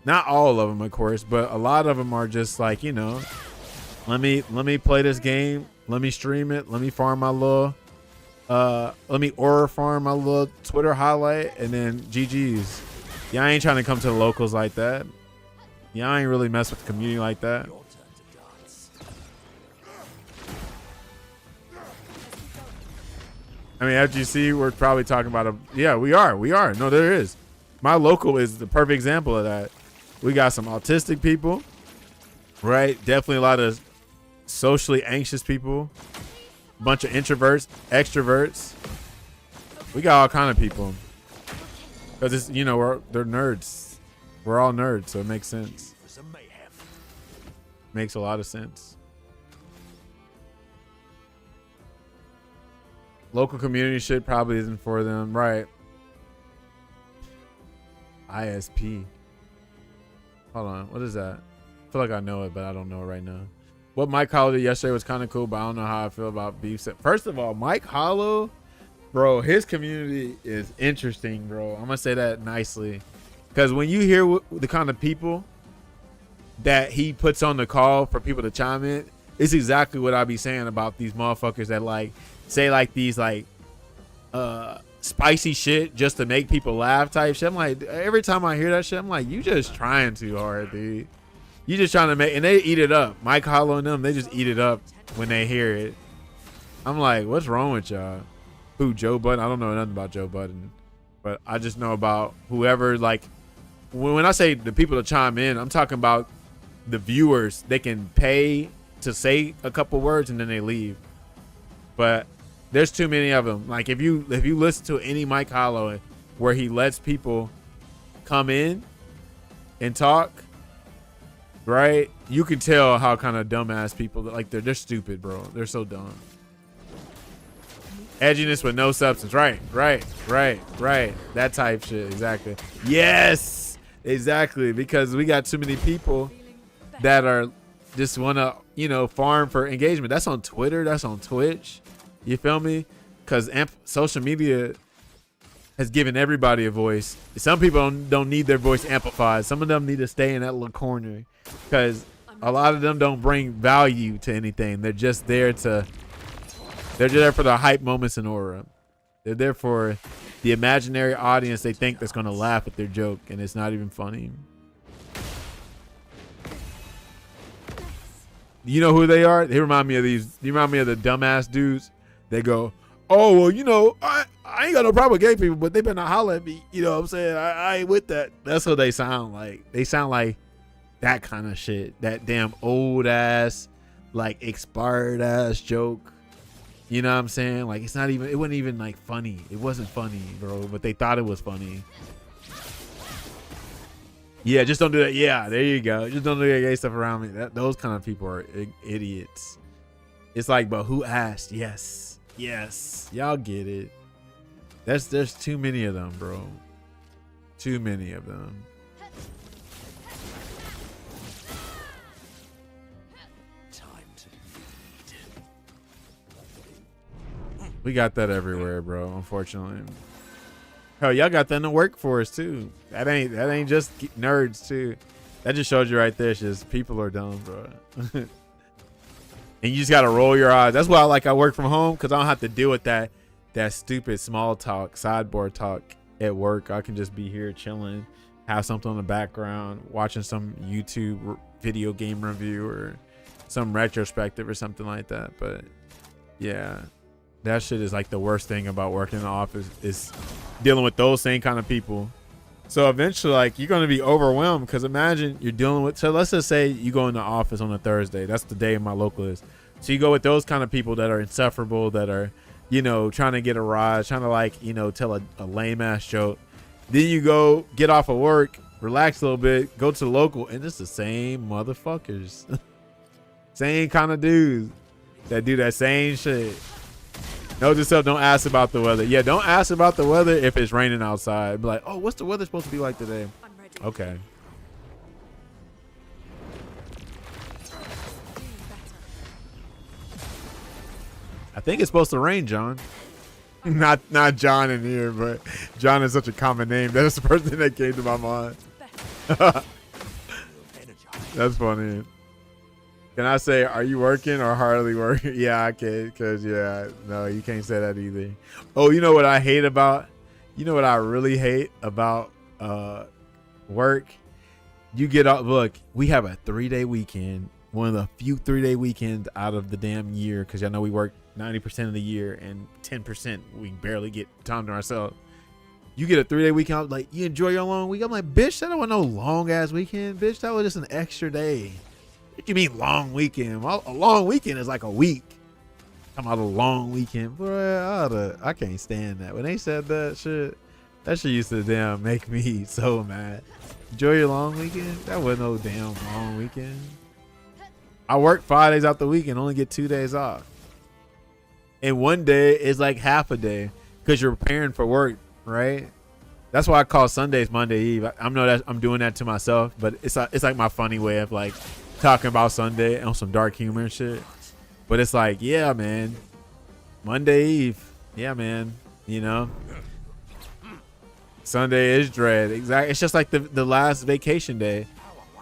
Not all of them, of course, but a lot of them are just like, you know, let me play this game, let me stream it, let me farm my little let me aura farm my little Twitter highlight, and then GG's. Y'all ain't trying to come to the locals like that. Y'all ain't really mess with the community like that. Your turn to dance. I mean, after you see, we're probably talking about yeah, we are. No, there is. My local is the perfect example of that. We got some autistic people, right? Definitely a lot of socially anxious people. Bunch of introverts, extroverts. We got all kind of people. Because it's, you know, they're nerds. We're all nerds, so it makes sense. For some mayhem. Makes a lot of sense. Local community shit probably isn't for them, right? ISP. Hold on, what is that? I feel like I know it, but I don't know it right now. What Mike Hollow did yesterday was kind of cool, but I don't know how I feel about beef. First of all, Mike Hollow, bro, his community is interesting, bro. I'm gonna say that nicely, because when you hear the kind of people that he puts on the call for people to chime in, it's exactly what I be saying about these motherfuckers that like say like these like spicy shit just to make people laugh type shit. I'm like, every time I hear that shit, I'm like, you just trying too hard, dude. You just trying to make, and they eat it up. Mike Hollow and them, they just eat it up when they hear it. I'm like, what's wrong with y'all? Who, Joe Budden? I don't know nothing about Joe Budden, but I just know about whoever, like, when I say the people to chime in, I'm talking about the viewers. They can pay to say a couple words and then they leave. But there's too many of them. Like, if you listen to any Mike Hollow where he lets people come in and talk, right, you can tell how kind of dumbass people, like they're stupid, bro. They're so dumb. Edginess with no substance. Right. That type shit. Exactly. Yes, exactly. Because we got too many people that are just want to, you know, farm for engagement. That's on Twitter. That's on Twitch. You feel me? Because social media has given everybody a voice. Some people don't need their voice amplified. Some of them need to stay in that little corner because a lot of them don't bring value to anything. They're just there to, they're there for the hype moments and aura. They're there for the imaginary audience they think that's going to laugh at their joke, and it's not even funny. You know who they are? They remind me of these. They remind me of the dumbass dudes. They go, oh, well, you know, I ain't got no problem with gay people, but they better not holler at me. You know what I'm saying? I ain't with that. That's what they sound like. They sound like that kind of shit. That damn old ass, like expired ass joke. You know what I'm saying? Like, it's not even, it wasn't even like funny. It wasn't funny, bro, but they thought it was funny. Yeah, just don't do that. Yeah, there you go. Just don't do that gay stuff around me. Those kind of people are idiots. It's like, but who asked? Yes. Yes. Y'all get it. There's too many of them, bro. Too many of them. Time to lead. We got that everywhere, bro, unfortunately. Hell, y'all got that in the workforce too. That ain't just nerds too. That just shows you right there. It's just people are dumb, bro. And you just gotta roll your eyes. That's why I work from home, because I don't have to deal with that stupid small talk, sideboard talk at work. I can just be here chilling, have something in the background, watching some YouTube video game review or some retrospective or something like that. But yeah, that shit is like the worst thing about working in the office, is dealing with those same kind of people. So eventually, like, you're going to be overwhelmed, because imagine you're dealing with, so let's just say you go in the office on a Thursday. That's the day my local is. So you go with those kind of people that are insufferable, that are, you know, trying to get a rise, trying to, like, you know, tell a lame ass joke. Then you go get off of work, relax a little bit, go to the local, and it's the same motherfuckers. Same kind of dudes that do that same shit. Note yourself, don't ask about the weather. Yeah, don't ask about the weather if it's raining outside. Be like, oh, what's the weather supposed to be like today? I'm ready. Okay. Doing better. I think it's supposed to rain, John. Not John in here, but John is such a common name. That's the first thing that came to my mind. That's funny. Can I say, are you working or hardly working? Yeah, I can, because, yeah, no, you can't say that either. Oh, you know what I hate about, you know what I really hate about work? You get up, look, we have a 3-day weekend, one of the few 3-day weekends out of the damn year, because I know we work 90% of the year, and 10% we barely get time to ourselves. You get a 3-day weekend, like, you enjoy your long week. I'm like, bitch, that wasn't no long ass weekend, bitch. That was just an extra day. What you mean long weekend? Well, a long weekend is like a week. Talking about a long weekend, boy. I can't stand that. When they said that shit used to damn make me so mad. Enjoy your long weekend? That wasn't no damn long weekend. I work 5 days out the week and only get 2 days off. And one day is like half a day, because you're preparing for work, right? That's why I call Sundays Monday Eve. I know that I'm doing that to myself, but it's like my funny way of like talking about Sunday on some dark humor and shit. But it's like, yeah, man, Monday Eve. Yeah, man, you know, Sunday is dread. Exactly. It's just like the last vacation day.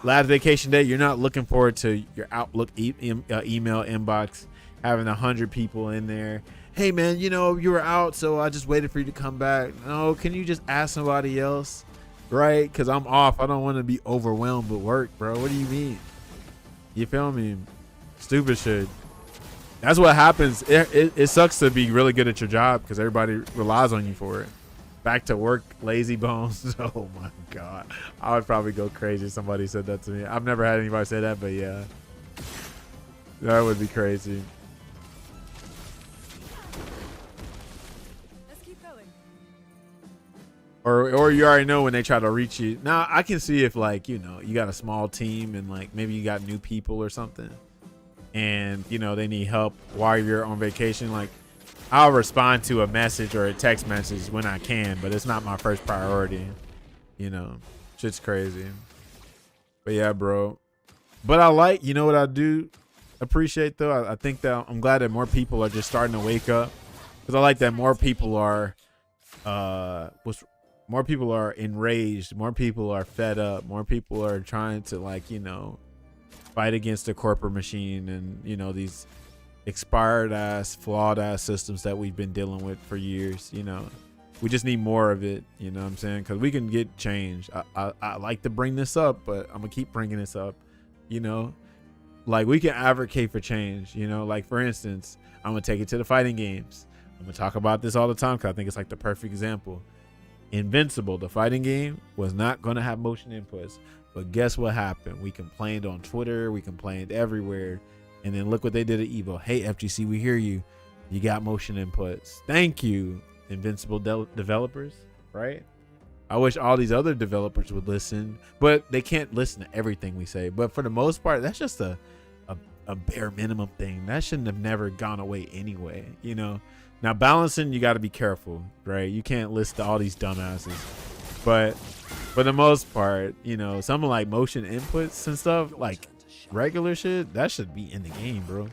Last vacation day, you're not looking forward to your Outlook email inbox, having 100 people in there. Hey, man, you know, you were out, so I just waited for you to come back. No, can you just ask somebody else, right? Because I'm off. I don't want to be overwhelmed with work, bro. What do you mean? You feel me? Stupid shit. That's what happens. It sucks to be really good at your job, because everybody relies on you for it. Back to work, lazy bones. Oh my God. I would probably go crazy if somebody said that to me. I've never had anybody say that, but yeah. That would be crazy. Let's keep going. Or you already know when they try to reach you. Now, I can see if, like, you know, you got a small team and, like, maybe you got new people or something, and, you know, they need help while you're on vacation. Like, I'll respond to a message or a text message when I can, but it's not my first priority. You know, shit's crazy. But yeah, bro. But I like, you know what I do appreciate though? I think that I'm glad that more people are just starting to wake up, because I like that more people are more people are enraged, more people are fed up, more people are trying to, like, you know, fight against the corporate machine and, you know, these expired ass, flawed ass systems that we've been dealing with for years. You know, we just need more of it. You know what I'm saying? Because we can get change. I like to bring this up, but I'm gonna keep bringing this up. You know, like we can advocate for change. You know, like for instance, I'm gonna take it to the fighting games. I'm gonna talk about this all the time because I think it's like the perfect example. Invincible, the fighting game, was not gonna have motion inputs, but guess what happened? We complained on Twitter, we complained everywhere, and then look what they did at Evo. Hey, FGC, we hear you. You got motion inputs. Thank you, Invincible developers, right? I wish all these other developers would listen, but they can't listen to everything we say. But for the most part, that's just a bare minimum thing. That shouldn't have never gone away anyway, you know? Now, balancing, you got to be careful, right? You can't listen to all these dumbasses. But for the most part, you know, something like motion inputs and stuff, like regular shit, that should be in the game, bro.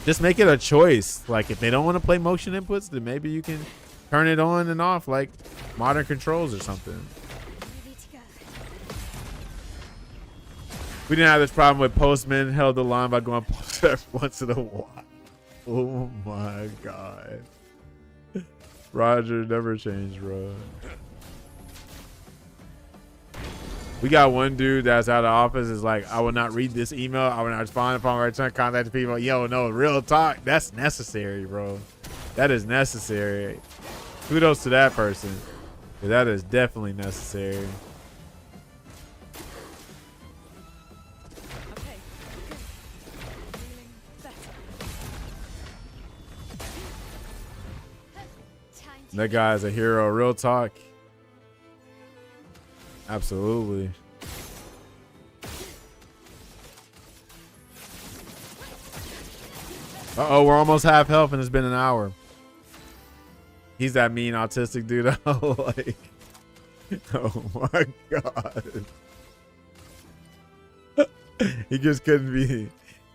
Just make it a choice. Like, if they don't want to play motion inputs, then maybe you can turn it on and off like modern controls or something. Ready to go. We didn't have this problem with Postman held the line by going post every once in a while. Oh my God. Roger never changed, bro. We got one dude that's out of office is like, I will not read this email. I will not respond upon return contact to people. Yo, no, real talk. That's necessary, bro. That is necessary. Kudos to that person. That is definitely necessary. Okay. Good. Feeling better. Time to That guy's a hero. Real talk. Absolutely. Uh-oh, we're almost half health and it's been an hour. He's that mean autistic dude. Like, oh my God. He just couldn't be.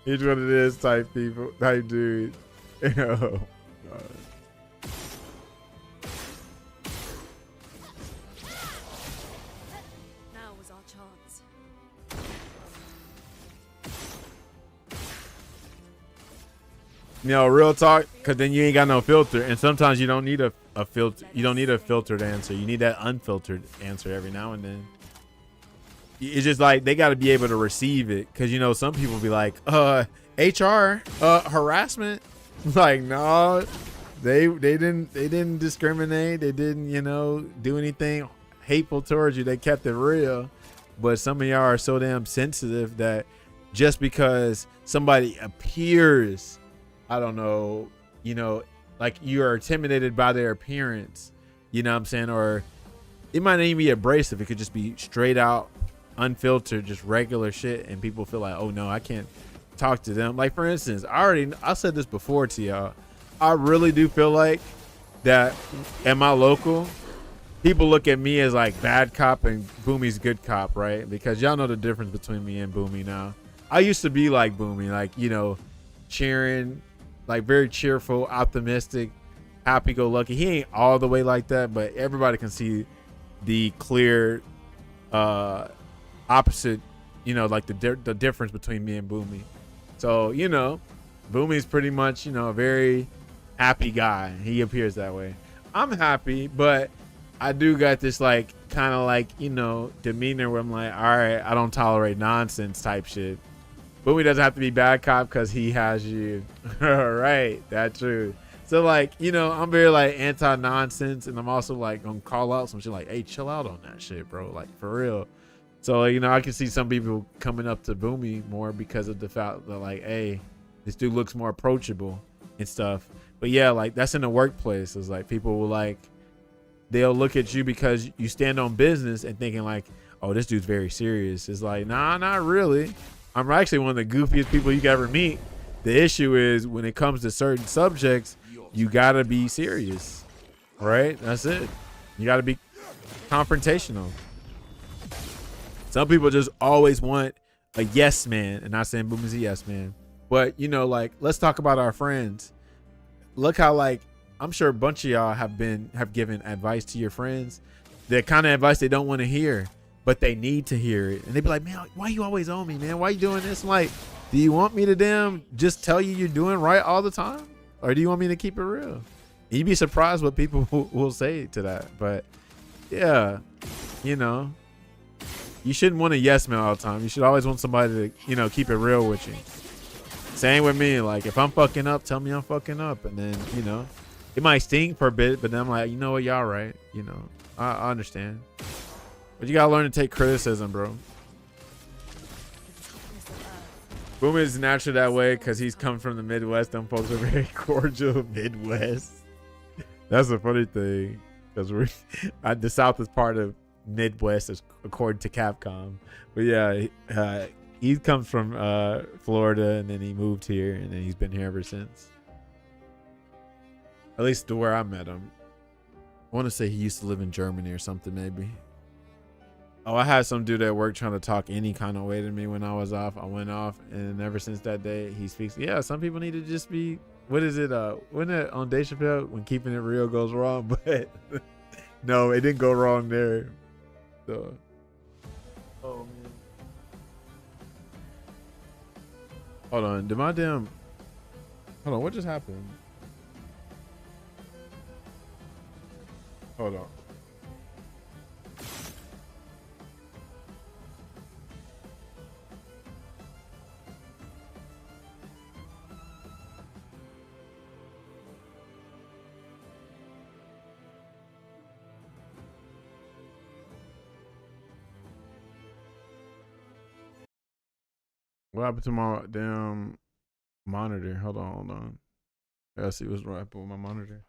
He's one of this type dude. Oh God. Now was our chance. You know, real talk, because then you ain't got no filter, and sometimes you don't need a filter. You don't need a filtered answer. You need that unfiltered answer every now and then. It's just like they got to be able to receive it, because you know some people be like, HR, harassment. Like, no, they didn't discriminate. They didn't, you know, do anything hateful towards you. They kept it real. But some of y'all are so damn sensitive that just because somebody appears, I don't know, you know, like you are intimidated by their appearance, you know what I'm saying? Or it might not even be abrasive. It could just be straight out, unfiltered, just regular shit. And people feel like, oh no, I can't talk to them. Like for instance, I said this before to y'all. I really do feel like that at my local, people look at me as like bad cop and Boomy's good cop, right? Because y'all know the difference between me and Boomy now. I used to be like Boomy, like, you know, cheering, like very cheerful, optimistic, happy-go-lucky. He ain't all the way like that, but everybody can see the clear opposite, you know, like the difference between me and Boomy. So, you know, Boomy's pretty much, you know, a very happy guy. He appears that way. I'm happy, but I do got this like kind of like, you know, demeanor where I'm like, all right, I don't tolerate nonsense type shit. Boomy doesn't have to be bad cop because he has you. All right, that's true. So like, you know, I'm very like anti-nonsense, and I'm also like gonna call out some shit like, hey, chill out on that shit, bro. Like for real. So, you know, I can see some people coming up to Boomy more because of the fact that like, hey, this dude looks more approachable and stuff. But yeah, like that's in the workplace. It's like people will like, they'll look at you because you stand on business and thinking like, oh, this dude's very serious. It's like, nah, not really. I'm actually one of the goofiest people you can ever meet. The issue is when it comes to certain subjects, you gotta be serious, right? That's it. You gotta be confrontational. Some people just always want a yes man, and not saying Boom is a yes man, but you know, like, let's talk about our friends. Look how like, I'm sure a bunch of y'all have given advice to your friends, the kind of advice they don't want to hear. but they need to hear it. And they be like, man, why you always on me, man? Why you doing this? I'm like, do you want me to damn just tell you you're doing right all the time? Or do you want me to keep it real? You'd be surprised what people will say to that. But yeah, you know, you shouldn't want a yes man all the time. You should always want somebody to, you know, keep it real with you. Same with me. Like, if I'm fucking up, tell me I'm fucking up. And then, you know, it might sting for a bit, but then I'm like, you know what, y'all right. You know, I understand. But you gotta learn to take criticism, bro. Boom is naturally that way because he's come from the Midwest. Them folks are very cordial. Midwest. That's a funny thing, because the South is part of Midwest, according to Capcom. But yeah, he comes from Florida, and then he moved here, and then he's been here ever since. At least to where I met him. I want to say he used to live in Germany or something, maybe. Oh, I had some dude at work trying to talk any kind of way to me when I was off. I went off, and ever since that day, he speaks. Yeah, some people need to just be. What is it? Wasn't it on Dave Chappelle when keeping it real goes wrong? But no, it didn't go wrong there. So, oh man. Hold on, did my damn? Hold on, what just happened? Hold on. What happened to my damn monitor? Hold on. I gotta see what's happening with my monitor.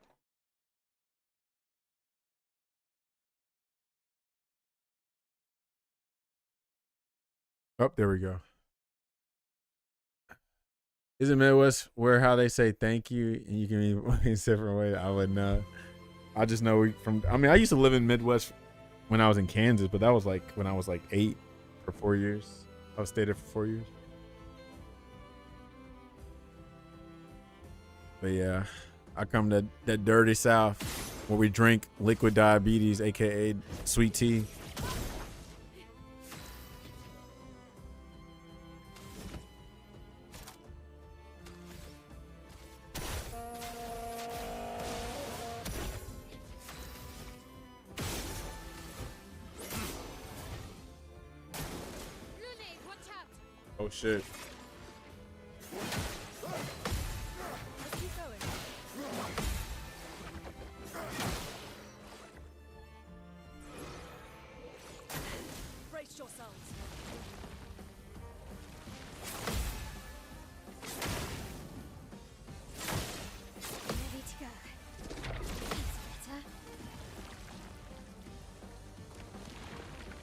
Oh, there we go. Is it Midwest where how they say thank you and you can mean in different ways? I wouldn't know. I just know I used to live in Midwest when I was in Kansas, but that was like when I was like 8 for 4 years. I stayed there for 4 years. But yeah, I come to that dirty South where we drink liquid diabetes, aka sweet tea. Lily, watch out! Oh shit. Let's keep going. Brace yourselves. Ready to go. That's better.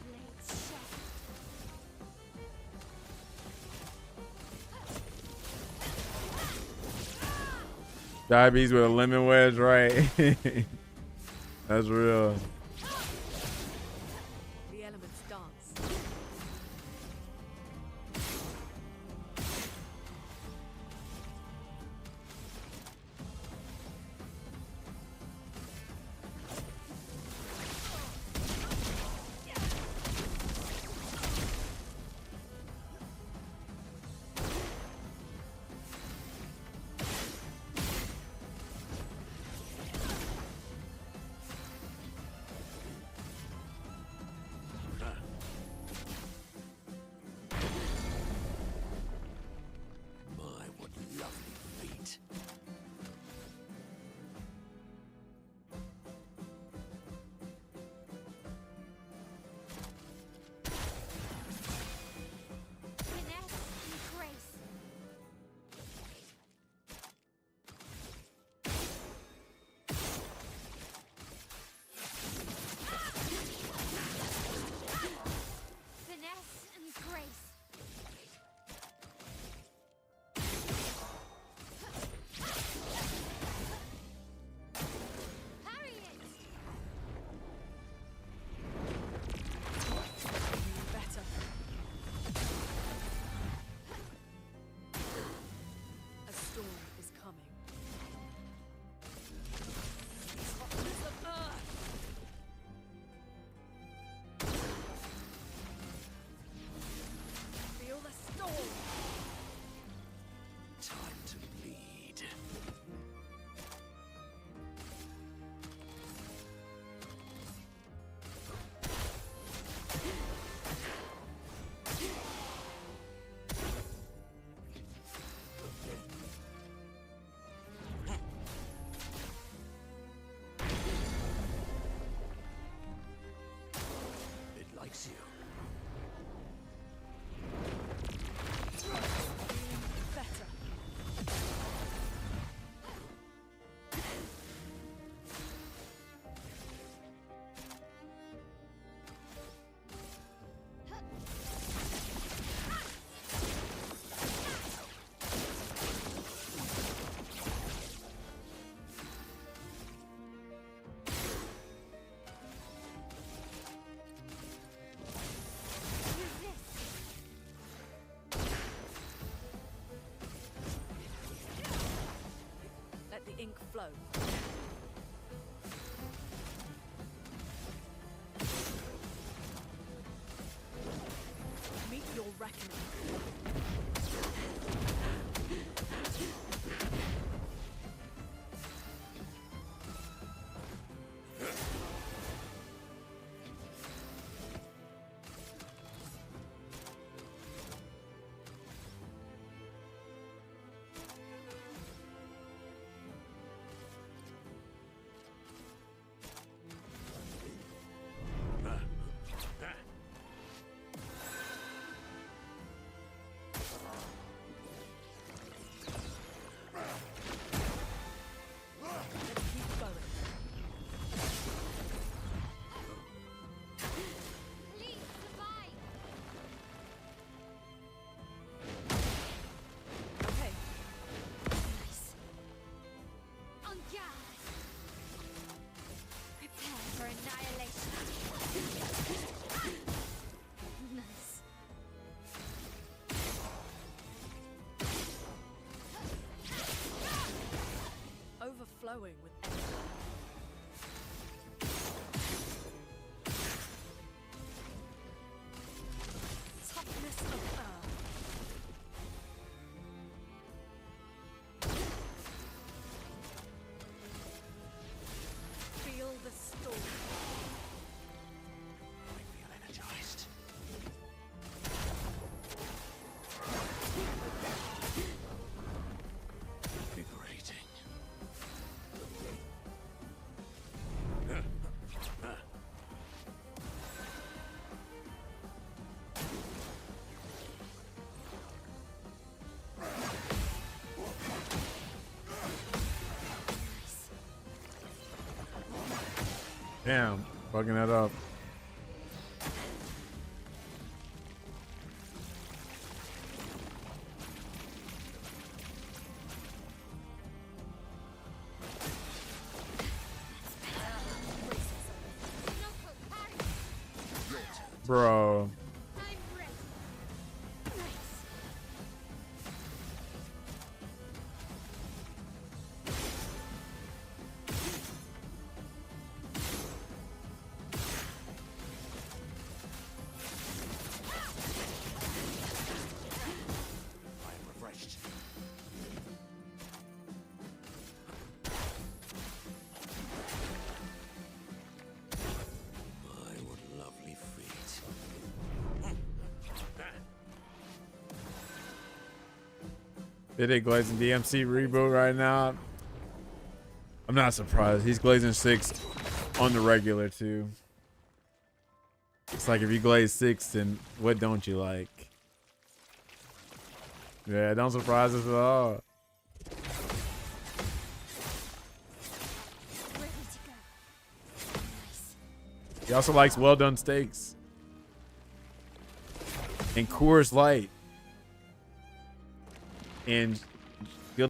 Blades sharp. Diabetes with a lemon wedge, right? That's real. The elements dance. intrigues you. Better. Let the ink flow. Meet your reckoning. Let's keep going. Please survive. Okay. Nice. On guard. Prepare for annihilation. Nice. Overflowing with energy. Toughness of earth. Feel the storm. I feel energized. Invigorating. Damn, fucking that up. Knuckle parry. Bro. I'm ready. Nice. I am refreshed. My, what lovely feet. Did it glazing DMC reboot right now? I'm not surprised. He's glazing 6 on the regular too. It's like if you glaze 6, then what don't you like? Yeah, don't surprise us at all. Ready to go. Nice. He also likes well done steaks and Coors Light and